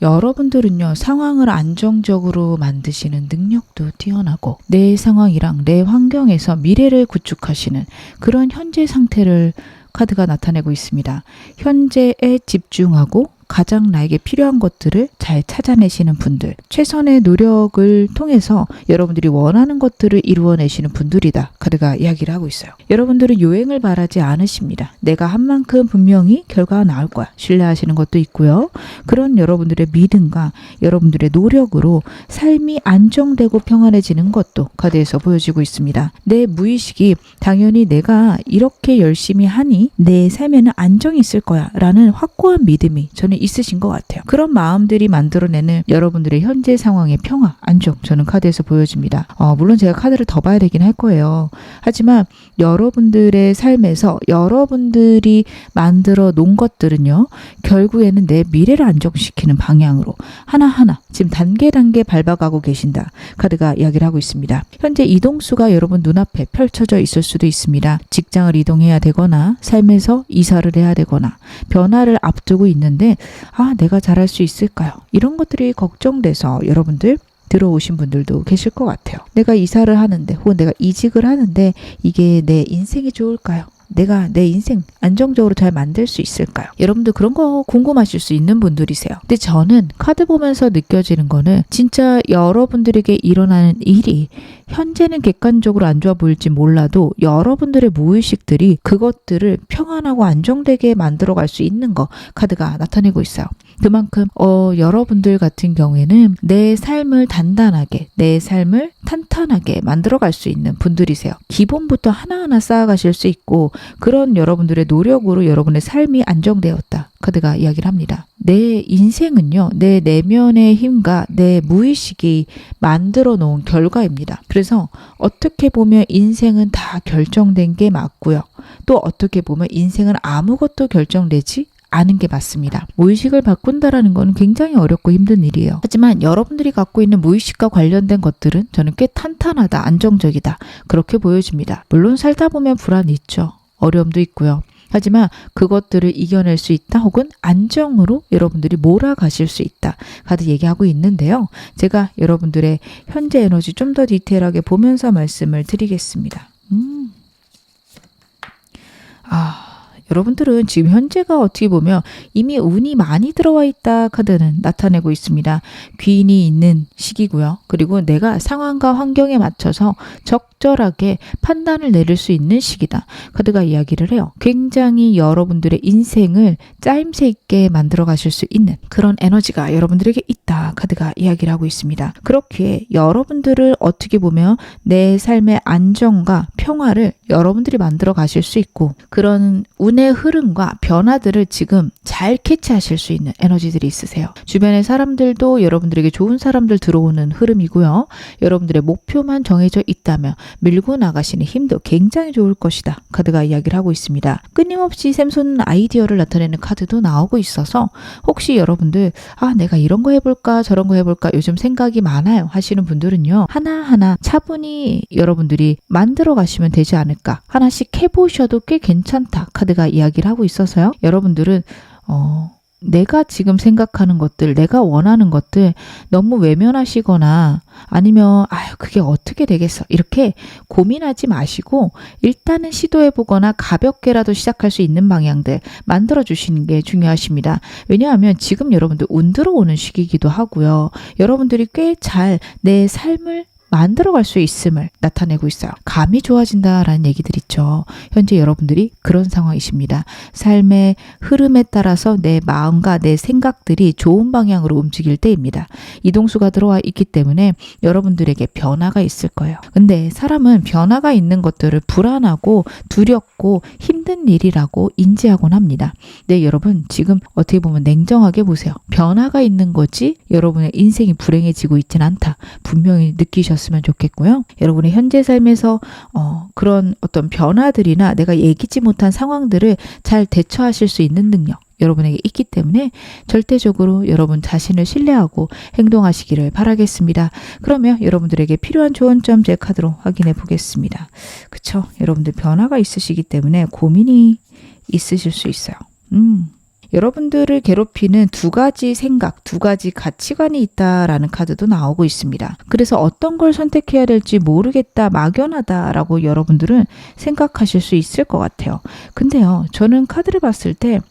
여러분들은요. 상황을 안정적으로 만드시는 능력도 뛰어나고 내 상황이랑 내 환경에서 미래를 구축하시는 그런 현재 상태를 카드가 나타내고 있습니다. 현재에 집중하고 가장 나에게 필요한 것들을 잘 찾아내시는 분들, 최선의 노력을 통해서 여러분들이 원하는 것들을 이루어내시는 분들이다. 카드가 이야기를 하고 있어요. 여러분들은 요행을 바라지 않으십니다. 내가 한 만큼 분명히 결과가 나올 거야. 신뢰하시는 것도 있고요. 그런 여러분들의 믿음과 여러분들의 노력으로 삶이 안정되고 평안해지는 것도 카드에서 보여지고 있습니다. 내 무의식이 당연히 내가 이렇게 열심히 하니 내 삶에는 안정이 있을 거야 라는 확고한 믿음이 저는 저는 있으신 것 같아요. 그런 마음들이 만들어내는 여러분들의 현재 상황의 평화, 안정, 저는 카드에서 보여집니다. 물론 제가 카드를 더 봐야 되긴 할 거예요. 하지만 여러분들의 삶에서 여러분들이 만들어 놓은 것들은요, 결국에는 내 미래를 안정시키는 방향으로 하나하나 지금 단계 밟아가고 계신다. 카드가 이야기를 하고 있습니다. 현재 이동수가 여러분 눈앞에 펼쳐져 있을 수도 있습니다. 직장을 이동해야 되거나 삶에서 이사를 해야 되거나 변화를 앞두고 있는데 내가 잘할 수 있을까요? 이런 것들이 걱정돼서 여러분들 들어오신 분들도 계실 것 같아요. 내가 이사를 하는데 혹은 내가 이직을 하는데 이게 내 인생이 좋을까요? 내가 내 인생 안정적으로 잘 만들 수 있을까요? 여러분들 그런 거 궁금하실 수 있는 분들이세요. 근데 저는 카드 보면서 느껴지는 거는 진짜 여러분들에게 일어나는 일이 현재는 객관적으로 안 좋아 보일지 몰라도 여러분들의 무의식들이 그것들을 평안하고 안정되게 만들어갈 수 있는 거 카드가 나타내고 있어요. 그만큼 여러분들 같은 경우에는 내 삶을 단단하게, 내 삶을 탄탄하게 만들어갈 수 있는 분들이세요. 기본부터 하나하나 쌓아가실 수 있고 그런 여러분들의 노력으로 여러분의 삶이 안정되었다. 카드가 이야기를 합니다. 내 인생은요, 내 내면의 힘과 내 무의식이 만들어 놓은 결과입니다. 그래서 어떻게 보면 인생은 다 결정된 게 맞고요. 또 어떻게 보면 인생은 아무것도 결정되지 않은 게 맞습니다. 무의식을 바꾼다라는 건 굉장히 어렵고 힘든 일이에요. 하지만 여러분들이 갖고 있는 무의식과 관련된 것들은 저는 꽤 탄탄하다, 안정적이다. 그렇게 보여집니다. 물론 살다 보면 불안이 있죠. 어려움도 있고요. 하지만 그것들을 이겨낼 수 있다 혹은 안정으로 여러분들이 몰아가실 수 있다. 카드 얘기하고 있는데요. 제가 여러분들의 현재 에너지 좀 더 디테일하게 보면서 말씀을 드리겠습니다. 여러분들은 지금 현재가 어떻게 보면 이미 운이 많이 들어와 있다 카드는 나타내고 있습니다. 귀인이 있는 시기고요. 그리고 내가 상황과 환경에 맞춰서 적절하게 판단을 내릴 수 있는 시기다. 카드가 이야기를 해요. 굉장히 여러분들의 인생을 짜임새 있게 만들어 가실 수 있는 그런 에너지가 여러분들에게 있다. 카드가 이야기를 하고 있습니다. 그렇기에 여러분들을 어떻게 보면 내 삶의 안정과 평화를 여러분들이 만들어 가실 수 있고 그런 운의 흐름과 변화들을 지금 잘 캐치하실 수 있는 에너지들이 있으세요. 주변의 사람들도 여러분들에게 좋은 사람들 들어오는 흐름이고요. 여러분들의 목표만 정해져 있다면 밀고 나가시는 힘도 굉장히 좋을 것이다. 카드가 이야기를 하고 있습니다. 끊임없이 샘솟는 아이디어를 나타내는 카드도 나오고 있어서 혹시 여러분들 내가 이런 거 해볼까 저런 거 해볼까 요즘 생각이 많아요 하시는 분들은요. 하나하나 차분히 여러분들이 만들어 가시면 되지 않을까. 하나씩 해보셔도 꽤 괜찮다. 카드가 이야기를 하고 있어서요. 여러분들은 내가 지금 생각하는 것들, 내가 원하는 것들 너무 외면하시거나 아니면 그게 어떻게 되겠어 이렇게 고민하지 마시고 일단은 시도해보거나 가볍게라도 시작할 수 있는 방향들 만들어주시는 게 중요하십니다. 왜냐하면 지금 여러분들 운 들어오는 시기이기도 하고요. 여러분들이 꽤 잘 내 삶을 만들어갈 수 있음을 나타내고 있어요. 감이 좋아진다라는 얘기들 있죠. 현재 여러분들이 그런 상황이십니다. 삶의 흐름에 따라서 내 마음과 내 생각들이 좋은 방향으로 움직일 때입니다. 이동수가 들어와 있기 때문에 여러분들에게 변화가 있을 거예요. 근데 사람은 변화가 있는 것들을 불안하고 두렵고 힘든 일이라고 인지하곤 합니다. 네, 여러분 지금 어떻게 보면 냉정하게 보세요. 변화가 있는 거지 여러분의 인생이 불행해지고 있진 않다. 분명히 느끼셨으면 좋겠고요. 여러분의 현재 삶에서 그런 어떤 변화들이나 내가 예기치 못한 상황들을 잘 대처하실 수 있는 능력 여러분에게 있기 때문에 절대적으로 여러분 자신을 신뢰하고 행동하시기를 바라겠습니다. 그러면 여러분들에게 필요한 조언 점 제 카드로 확인해 보겠습니다. 그쵸? 여러분들 변화가 있으시기 때문에 고민이 있으실 수 있어요. 여러분들을 괴롭히는 두 가지 생각, 두 가지 가치관이 있다라는 카드도 나오고 있습니다. 그래서 어떤 걸 선택해야 될지 모르겠다, 막연하다라고 여러분들은 생각하실 수 있을 것 같아요. 근데요, 저는 카드를 봤을 때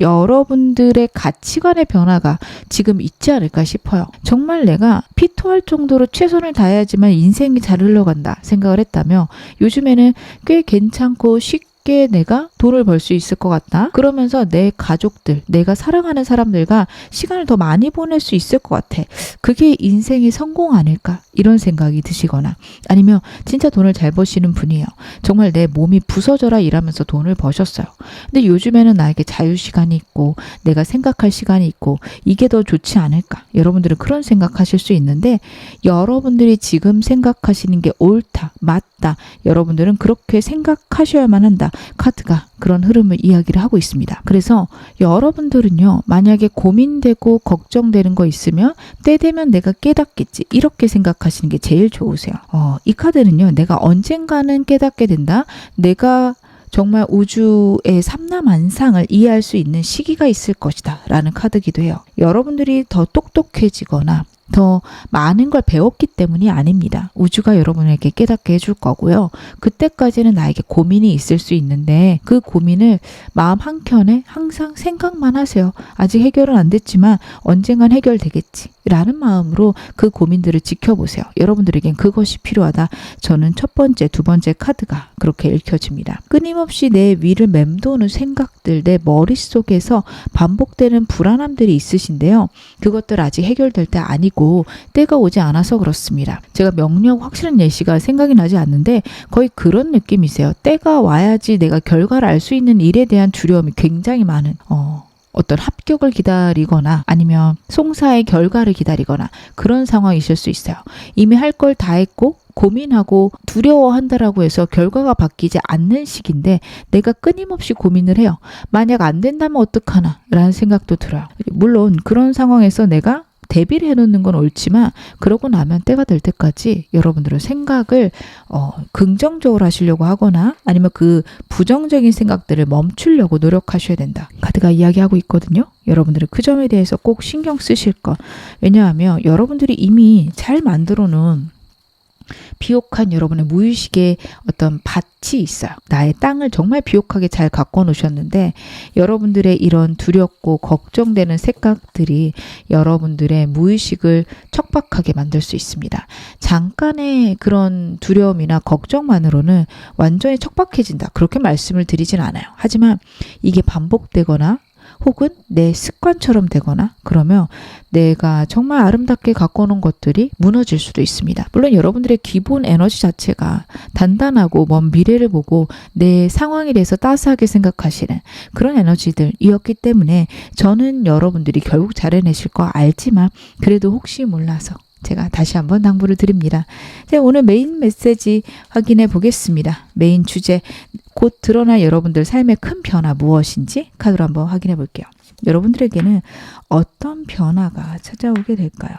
여러분들의 가치관의 변화가 지금 있지 않을까 싶어요. 정말 내가 피토할 정도로 최선을 다해야지만 인생이 잘 흘러간다 생각을 했다면 요즘에는 꽤 괜찮고 쉽게 쉽게 내가 돈을 벌 수 있을 것 같다. 그러면서 내 가족들, 내가 사랑하는 사람들과 시간을 더 많이 보낼 수 있을 것 같아. 그게 인생의 성공 아닐까? 이런 생각이 드시거나 아니면 진짜 돈을 잘 버시는 분이에요. 정말 내 몸이 부서져라 일하면서 돈을 버셨어요. 근데 요즘에는 나에게 자유시간이 있고 내가 생각할 시간이 있고 이게 더 좋지 않을까? 여러분들은 그런 생각하실 수 있는데 여러분들이 지금 생각하시는 게 옳다, 맞다. 여러분들은 그렇게 생각하셔야만 한다. 카드가 그런 흐름을 이야기를 하고 있습니다. 그래서 여러분들은요, 만약에 고민되고 걱정되는 거 있으면 때 되면 내가 깨닫겠지. 이렇게 생각하시는 게 제일 좋으세요. 이 카드는요, 내가 언젠가는 깨닫게 된다. 내가 정말 우주의 삼라만상을 이해할 수 있는 시기가 있을 것이다 라는 카드기도 해요. 여러분들이 더 똑똑해지거나 더 많은 걸 배웠기 때문이 아닙니다. 우주가 여러분에게 깨닫게 해줄 거고요. 그때까지는 나에게 고민이 있을 수 있는데 그 고민을 마음 한켠에 항상 생각만 하세요. 아직 해결은 안 됐지만 언젠간 해결되겠지 라는 마음으로 그 고민들을 지켜보세요. 여러분들에겐 그것이 필요하다. 저는 첫 번째, 두 번째 카드가 그렇게 읽혀집니다. 끊임없이 내 위를 맴도는 생각들, 내 머릿속에서 반복되는 불안함들이 있으신데요. 그것들 아직 해결될 때 아니고 때가 오지 않아서 그렇습니다. 제가 명료하고 확실한 예시가 생각이 나지 않는데 거의 그런 느낌이세요. 때가 와야지 내가 결과를 알 수 있는 일에 대한 두려움이 굉장히 많은 어떤 합격을 기다리거나 아니면 송사의 결과를 기다리거나 그런 상황이실 수 있어요. 이미 할 걸 다 했고 고민하고 두려워한다라고 해서 결과가 바뀌지 않는 시기인데 내가 끊임없이 고민을 해요. 만약 안 된다면 어떡하나 라는 생각도 들어요. 물론 그런 상황에서 내가 대비를 해놓는 건 옳지만 그러고 나면 때가 될 때까지 여러분들은 생각을 긍정적으로 하시려고 하거나 아니면 그 부정적인 생각들을 멈추려고 노력하셔야 된다. 카드가 이야기하고 있거든요. 여러분들은 그 점에 대해서 꼭 신경 쓰실 것. 왜냐하면 여러분들이 이미 잘 만들어 놓은 비옥한 여러분의 무의식의 어떤 밭이 있어요. 나의 땅을 정말 비옥하게 잘 가꿔 놓으셨는데 여러분들의 이런 두렵고 걱정되는 생각들이 여러분들의 무의식을 척박하게 만들 수 있습니다. 잠깐의 그런 두려움이나 걱정만으로는 완전히 척박해진다. 그렇게 말씀을 드리진 않아요. 하지만 이게 반복되거나 혹은 내 습관처럼 되거나 그러면 내가 정말 아름답게 갖고 오는 것들이 무너질 수도 있습니다. 물론 여러분들의 기본 에너지 자체가 단단하고 먼 미래를 보고 내 상황에 대해서 따스하게 생각하시는 그런 에너지들이었기 때문에 저는 여러분들이 결국 잘 해내실 거 알지만 그래도 혹시 몰라서 제가 다시 한번 당부를 드립니다. 오늘 메인 메시지 확인해 보겠습니다. 메인 주제, 곧 드러날 여러분들 삶의 큰 변화 무엇인지 카드로 한번 확인해 볼게요. 여러분들에게는 어떤 변화가 찾아오게 될까요?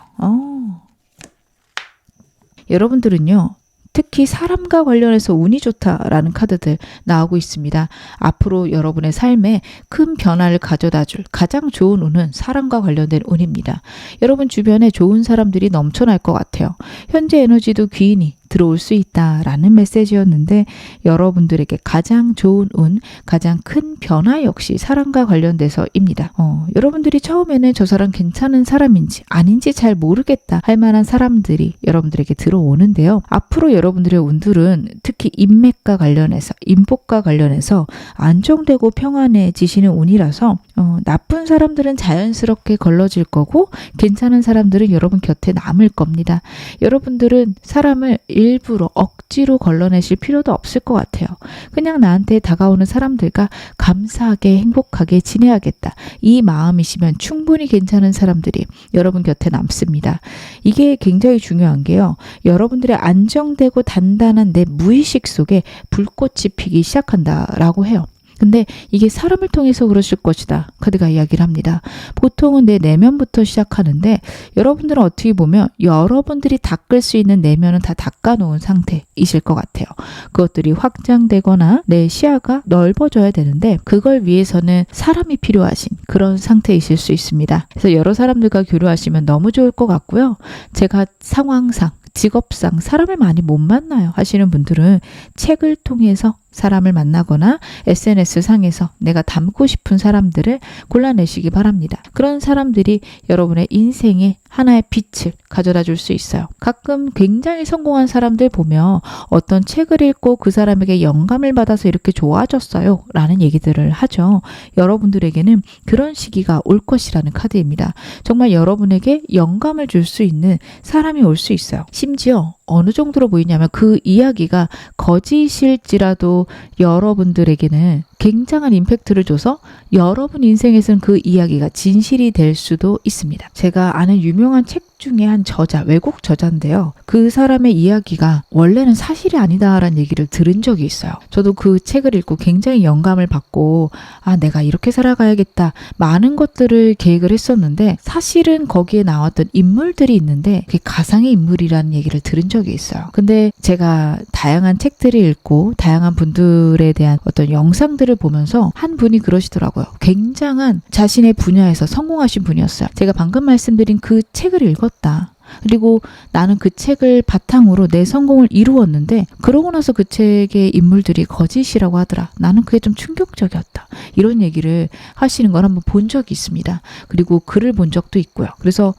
여러분들은요. 특히 사람과 관련해서 운이 좋다라는 카드들 나오고 있습니다. 앞으로 여러분의 삶에 큰 변화를 가져다 줄 가장 좋은 운은 사람과 관련된 운입니다. 여러분 주변에 좋은 사람들이 넘쳐날 것 같아요. 현재 에너지도 귀인이 들어올 수 있다라는 메시지였는데 여러분들에게 가장 좋은 운, 가장 큰 변화 역시 사랑과 관련돼서입니다. 여러분들이 처음에는 저 사람 괜찮은 사람인지 아닌지 잘 모르겠다 할 만한 사람들이 여러분들에게 들어오는데요. 앞으로 여러분들의 운들은 특히 인맥과 관련해서 인복과 관련해서 안정되고 평안해지시는 운이라서 나쁜 사람들은 자연스럽게 걸러질 거고 괜찮은 사람들은 여러분 곁에 남을 겁니다. 여러분들은 사람을 일부러 억지로 걸러내실 필요도 없을 것 같아요. 그냥 나한테 다가오는 사람들과 감사하게 행복하게 지내야겠다. 이 마음이시면 충분히 괜찮은 사람들이 여러분 곁에 남습니다. 이게 굉장히 중요한 게요. 여러분들의 안정되고 단단한 내 무의식 속에 불꽃이 피기 시작한다라고 해요. 근데 이게 사람을 통해서 그러실 것이다. 카드가 이야기를 합니다. 보통은 내 내면부터 시작하는데 여러분들은 어떻게 보면 여러분들이 닦을 수 있는 내면은 다 닦아놓은 상태이실 것 같아요. 그것들이 확장되거나 내 시야가 넓어져야 되는데 그걸 위해서는 사람이 필요하신 그런 상태이실 수 있습니다. 그래서 여러 사람들과 교류하시면 너무 좋을 것 같고요. 제가 상황상 직업상 사람을 많이 못 만나요 하시는 분들은 책을 통해서 사람을 만나거나 SNS 상에서 내가 닮고 싶은 사람들을 골라내시기 바랍니다. 그런 사람들이 여러분의 인생에 하나의 빛을 가져다 줄 수 있어요. 가끔 굉장히 성공한 사람들 보면 어떤 책을 읽고 그 사람에게 영감을 받아서 이렇게 좋아졌어요 라는 얘기들을 하죠. 여러분들에게는 그런 시기가 올 것이라는 카드입니다. 정말 여러분에게 영감을 줄 수 있는 사람이 올 수 있어요. 심지어 어느 정도로 보이냐면 그 이야기가 거짓일지라도 여러분들에게는 굉장한 임팩트를 줘서 여러분 인생에서는 그 이야기가 진실이 될 수도 있습니다. 제가 아는 유명한 책 중에 한 저자, 외국 저자인데요. 그 사람의 이야기가 원래는 사실이 아니다라는 얘기를 들은 적이 있어요. 저도 그 책을 읽고 굉장히 영감을 받고 내가 이렇게 살아가야겠다. 많은 것들을 계획을 했었는데 사실은 거기에 나왔던 인물들이 있는데 그게 가상의 인물이라는 얘기를 들은 적이 있어요. 근데 제가 다양한 책들을 읽고 다양한 분들에 대한 어떤 영상들을 보면서 한 분이 그러시더라고요. 굉장한 자신의 분야에서 성공하신 분이었어요. 제가 방금 말씀드린 그 책을 읽었다. 그리고 나는 그 책을 바탕으로 내 성공을 이루었는데 그러고 나서 그 책의 인물들이 거짓이라고 하더라. 나는 그게 좀 충격적이었다. 이런 얘기를 하시는 걸 한번 본 적이 있습니다. 그리고 글을 본 적도 있고요. 그래서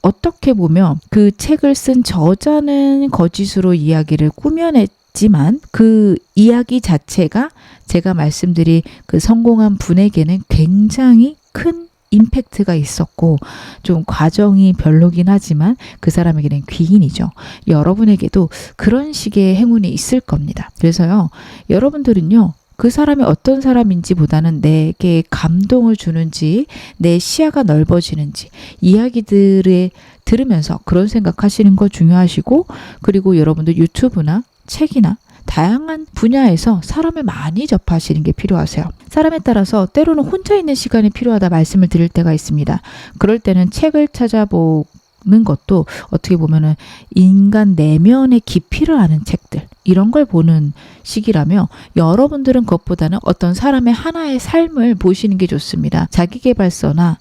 어떻게 보면 그 책을 쓴 저자는 거짓으로 이야기를 꾸며냈지만 그 이야기 자체가 제가 말씀드린 그 성공한 분에게는 굉장히 큰 임팩트가 있었고 좀 과정이 별로긴 하지만 그 사람에게는 귀인이죠. 여러분에게도 그런 식의 행운이 있을 겁니다. 그래서요, 여러분들은요, 그 사람이 어떤 사람인지 보다는 내게 감동을 주는지, 내 시야가 넓어지는지, 이야기들을 들으면서 그런 생각하시는 거 중요하시고, 그리고 여러분들 유튜브나 책이나 다양한 분야에서 사람을 많이 접하시는 게 필요하세요. 사람에 따라서 때로는 혼자 있는 시간이 필요하다 말씀을 드릴 때가 있습니다. 그럴 때는 책을 찾아보는 것도 어떻게 보면은 인간 내면의 깊이를 아는 책들, 이런 걸 보는 시기라며 여러분들은 그것보다는 어떤 사람의 하나의 삶을 보시는 게 좋습니다. 자기계발서나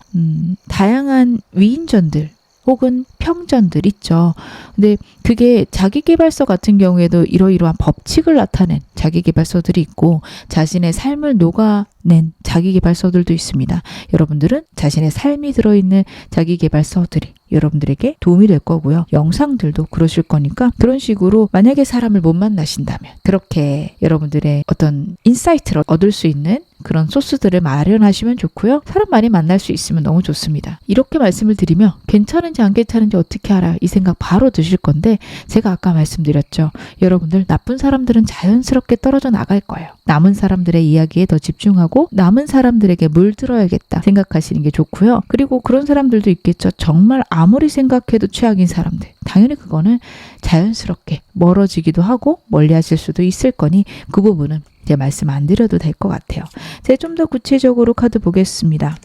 다양한 위인전들 혹은 평전들 있죠. 근데 그게 자기계발서 같은 경우에도 이러이러한 법칙을 나타낸 자기계발서들이 있고 자신의 삶을 녹아낸 자기계발서들도 있습니다. 여러분들은 자신의 삶이 들어있는 자기계발서들이 여러분들에게 도움이 될 거고요. 영상들도 그러실 거니까 그런 식으로 만약에 사람을 못 만나신다면 그렇게 여러분들의 어떤 인사이트를 얻을 수 있는 그런 소스들을 마련하시면 좋고요. 사람 많이 만날 수 있으면 너무 좋습니다. 이렇게 말씀을 드리면 괜찮은지 안 괜찮은지 어떻게 알아요? 이 생각 바로 드실 건데 제가 아까 말씀드렸죠. 여러분들 나쁜 사람들은 자연스럽게 떨어져 나갈 거예요. 남은 사람들의 이야기에 더 집중하고 남은 사람들에게 물들어야겠다 생각하시는 게 좋고요. 그리고 그런 사람들도 있겠죠. 정말 아무리 생각해도 최악인 사람들. 당연히 그거는 자연스럽게 멀어지기도 하고 멀리 하실 수도 있을 거니 그 부분은 이제 말씀 안 드려도 될 것 같아요. 제가 좀 더 구체적으로 카드 보겠습니다.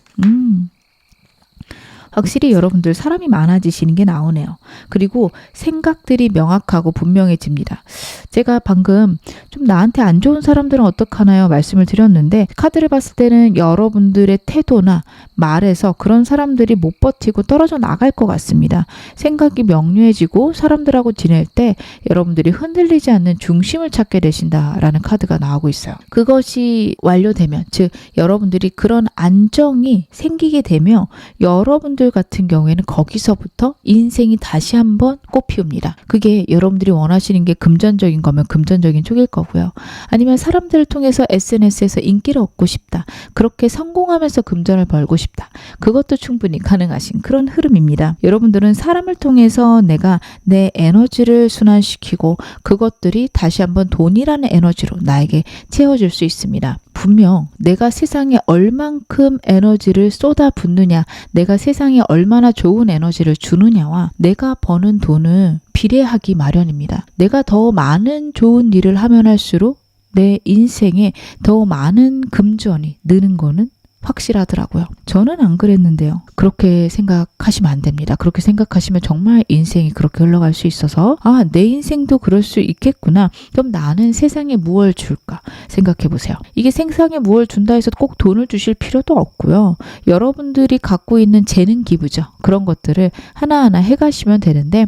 확실히 여러분들 사람이 많아지시는 게 나오네요. 그리고 생각들이 명확하고 분명해집니다. 제가 방금 좀 나한테 안 좋은 사람들은 어떡하나요? 말씀을 드렸는데 카드를 봤을 때는 여러분들의 태도나 말에서 그런 사람들이 못 버티고 떨어져 나갈 것 같습니다. 생각이 명료해지고 사람들하고 지낼 때 여러분들이 흔들리지 않는 중심을 찾게 되신다라는 카드가 나오고 있어요. 그것이 완료되면 즉 여러분들이 그런 안정이 생기게 되면 여러분들 같은 경우에는 거기서부터 인생이 다시 한번 꽃피웁니다. 그게 여러분들이 원하시는 게 금전적인 거면 금전적인 쪽일 거고요. 아니면 사람들을 통해서 SNS에서 인기를 얻고 싶다. 그렇게 성공하면서 금전을 벌고 싶다. 그것도 충분히 가능하신 그런 흐름입니다. 여러분들은 사람을 통해서 내가 내 에너지를 순환시키고 그것들이 다시 한번 돈이라는 에너지로 나에게 채워질 수 있습니다. 분명 내가 세상에 얼만큼 에너지를 쏟아붓느냐, 내가 세상에 얼마나 좋은 에너지를 주느냐와 내가 버는 돈은 비례하기 마련입니다. 내가 더 많은 좋은 일을 하면 할수록 내 인생에 더 많은 금전이 느는 거는 확실하더라고요. 저는 안 그랬는데요. 그렇게 생각하시면 안 됩니다. 그렇게 생각하시면 정말 인생이 그렇게 흘러갈 수 있어서 내 인생도 그럴 수 있겠구나. 그럼 나는 세상에 무엇을 줄까 생각해 보세요. 이게 세상에 무엇을 준다 해서 꼭 돈을 주실 필요도 없고요. 여러분들이 갖고 있는 재능 기부죠. 그런 것들을 하나하나 해가시면 되는데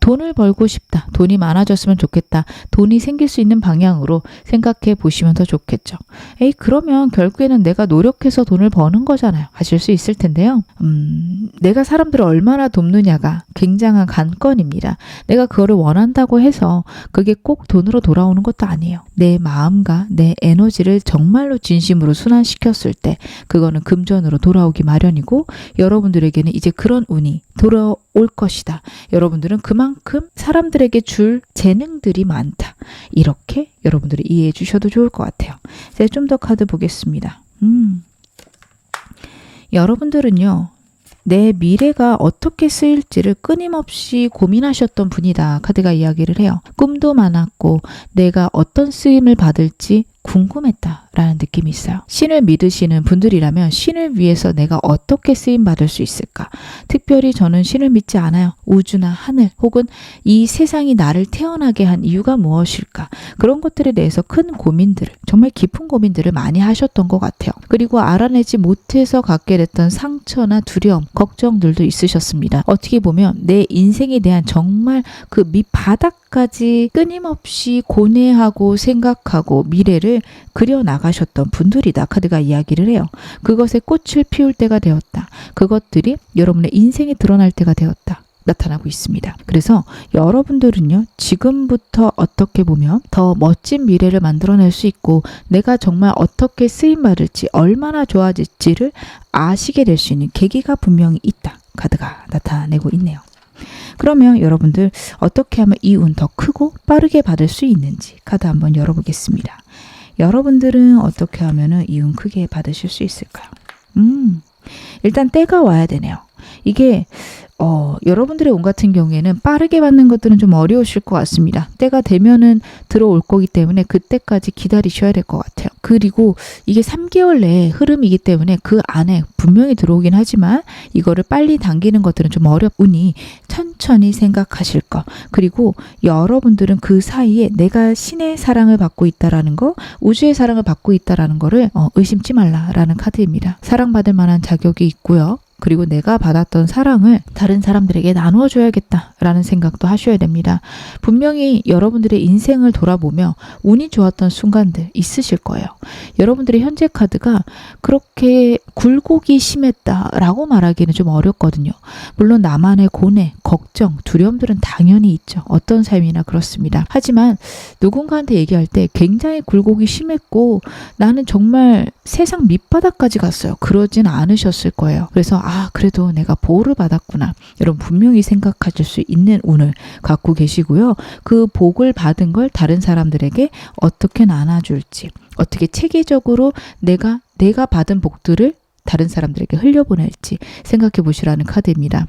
돈을 벌고 싶다. 돈이 많아졌으면 좋겠다. 돈이 생길 수 있는 방향으로 생각해 보시면 더 좋겠죠. 그러면 결국에는 내가 노력해서 돈을 버는 거잖아요. 하실 수 있을 텐데요. 내가 사람들을 얼마나 돕느냐가 굉장한 관건입니다. 내가 그거를 원한다고 해서 그게 꼭 돈으로 돌아오는 것도 아니에요. 내 마음과 내 에너지를 정말로 진심으로 순환시켰을 때 그거는 금전으로 돌아오기 마련이고 여러분들에게는 이제 그런 운이 돌아올 것이다. 여러분들은 그만큼 사람들에게 줄 재능들이 많다. 이렇게 여러분들이 이해해 주셔도 좋을 것 같아요. 제가 좀 더 카드 보겠습니다. 여러분들은요. 내 미래가 어떻게 쓰일지를 끊임없이 고민하셨던 분이다. 카드가 이야기를 해요. 꿈도 많았고 내가 어떤 쓰임을 받을지 궁금했다라는 느낌이 있어요. 신을 믿으시는 분들이라면 신을 위해서 내가 어떻게 쓰임 받을 수 있을까? 특별히 저는 신을 믿지 않아요. 우주나 하늘 혹은 이 세상이 나를 태어나게 한 이유가 무엇일까? 그런 것들에 대해서 큰 고민들을 정말 깊은 고민들을 많이 하셨던 것 같아요. 그리고 알아내지 못해서 갖게 됐던 상처나 두려움, 걱정들도 있으셨습니다. 어떻게 보면 내 인생에 대한 정말 그 밑바닥까지 끊임없이 고뇌하고 생각하고 미래를 그려나가셨던 분들이다. 카드가 이야기를 해요. 그것에 꽃을 피울 때가 되었다. 그것들이 여러분의 인생에 드러날 때가 되었다. 나타나고 있습니다. 그래서 여러분들은요. 지금부터 어떻게 보면 더 멋진 미래를 만들어낼 수 있고 내가 정말 어떻게 쓰임받을지 얼마나 좋아질지를 아시게 될 수 있는 계기가 분명히 있다. 카드가 나타내고 있네요. 그러면 여러분들 어떻게 하면 이 운 더 크고 빠르게 받을 수 있는지 카드 한번 열어보겠습니다. 여러분들은 어떻게 하면 이 운 크게 받으실 수 있을까요? 일단 때가 와야 되네요. 이게 여러분들의 운 같은 경우에는 빠르게 받는 것들은 좀 어려우실 것 같습니다. 때가 되면은 들어올 거기 때문에 그때까지 기다리셔야 될 것 같아요. 그리고 이게 3개월 내에 흐름이기 때문에 그 안에 분명히 들어오긴 하지만 이거를 빨리 당기는 것들은 좀 어렵으니 천천히 생각하실 것. 그리고 여러분들은 그 사이에 내가 신의 사랑을 받고 있다라는 거, 우주의 사랑을 받고 있다라는 거를 의심치 말라라는 카드입니다. 사랑받을 만한 자격이 있고요. 그리고 내가 받았던 사랑을 다른 사람들에게 나누어 줘야겠다라는 생각도 하셔야 됩니다. 분명히 여러분들의 인생을 돌아보며 운이 좋았던 순간들 있으실 거예요. 여러분들의 현재 카드가 그렇게 굴곡이 심했다라고 말하기는 좀 어렵거든요. 물론 나만의 고뇌, 걱정, 두려움들은 당연히 있죠. 어떤 삶이나 그렇습니다. 하지만 누군가한테 얘기할 때 굉장히 굴곡이 심했고 나는 정말 세상 밑바닥까지 갔어요. 그러진 않으셨을 거예요. 그래서 그래도 내가 보호를 받았구나. 여러분 분명히 생각하실 수 있는 운을 갖고 계시고요. 그 복을 받은 걸 다른 사람들에게 어떻게 나눠줄지, 어떻게 체계적으로 내가 받은 복들을 다른 사람들에게 흘려보낼지 생각해 보시라는 카드입니다.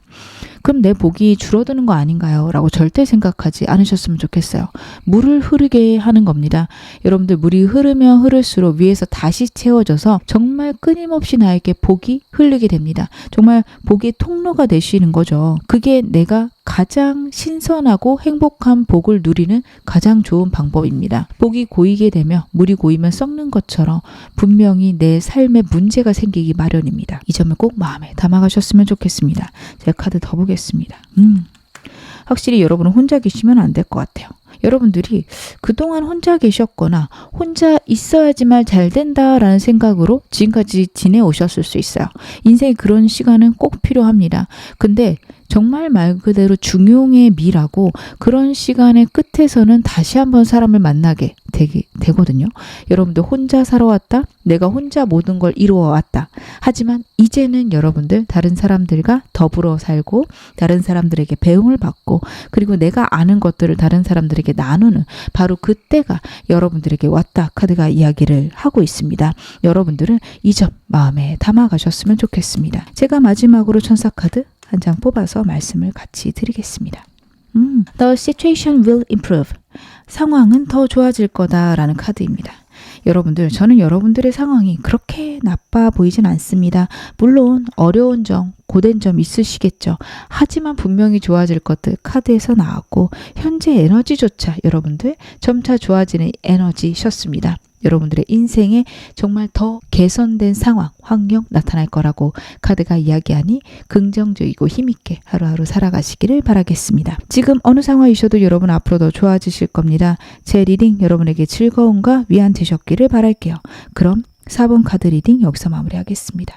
그럼 내 복이 줄어드는 거 아닌가요? 라고 절대 생각하지 않으셨으면 좋겠어요. 물을 흐르게 하는 겁니다. 여러분들 물이 흐르면 흐를수록 위에서 다시 채워져서 정말 끊임없이 나에게 복이 흐르게 됩니다. 정말 복의 통로가 되시는 거죠. 그게 내가 가장 신선하고 행복한 복을 누리는 가장 좋은 방법입니다. 복이 고이게 되면 물이 고이면 썩는 것처럼 분명히 내 삶에 문제가 생기기 마련입니다. 이 점을 꼭 마음에 담아가셨으면 좋겠습니다. 제가 카드 더 보겠습니다. 확실히 여러분은 혼자 계시면 안 될 것 같아요. 여러분들이 그동안 혼자 계셨거나 혼자 있어야지만 잘 된다라는 생각으로 지금까지 지내오셨을 수 있어요. 인생에 그런 시간은 꼭 필요합니다. 근데 정말 말 그대로 중용의 미라고 그런 시간의 끝에서는 다시 한번 사람을 만나게 되거든요. 여러분들 혼자 살아왔다. 내가 혼자 모든 걸 이루어왔다. 하지만 이제는 여러분들 다른 사람들과 더불어 살고 다른 사람들에게 배움을 받고 그리고 내가 아는 것들을 다른 사람들에게 나누는 바로 그때가 여러분들에게 왔다. 카드가 이야기를 하고 있습니다. 여러분들은 이 점 마음에 담아가셨으면 좋겠습니다. 제가 마지막으로 천사 카드 한 장 뽑아서 말씀을 같이 드리겠습니다. The situation will improve. 상황은 더 좋아질 거다라는 카드입니다. 여러분들, 저는 여러분들의 상황이 그렇게 나빠 보이진 않습니다. 물론 어려운 점, 고된 점 있으시겠죠. 하지만 분명히 좋아질 것들 카드에서 나왔고 현재 에너지조차 여러분들 점차 좋아지는 에너지셨습니다. 여러분들의 인생에 정말 더 개선된 상황, 환경 나타날 거라고 카드가 이야기하니 긍정적이고 힘있게 하루하루 살아가시기를 바라겠습니다. 지금 어느 상황이셔도 여러분 앞으로 더 좋아지실 겁니다. 제 리딩 여러분에게 즐거움과 위안 되셨기를 바랄게요. 그럼 4번 카드 리딩 여기서 마무리하겠습니다.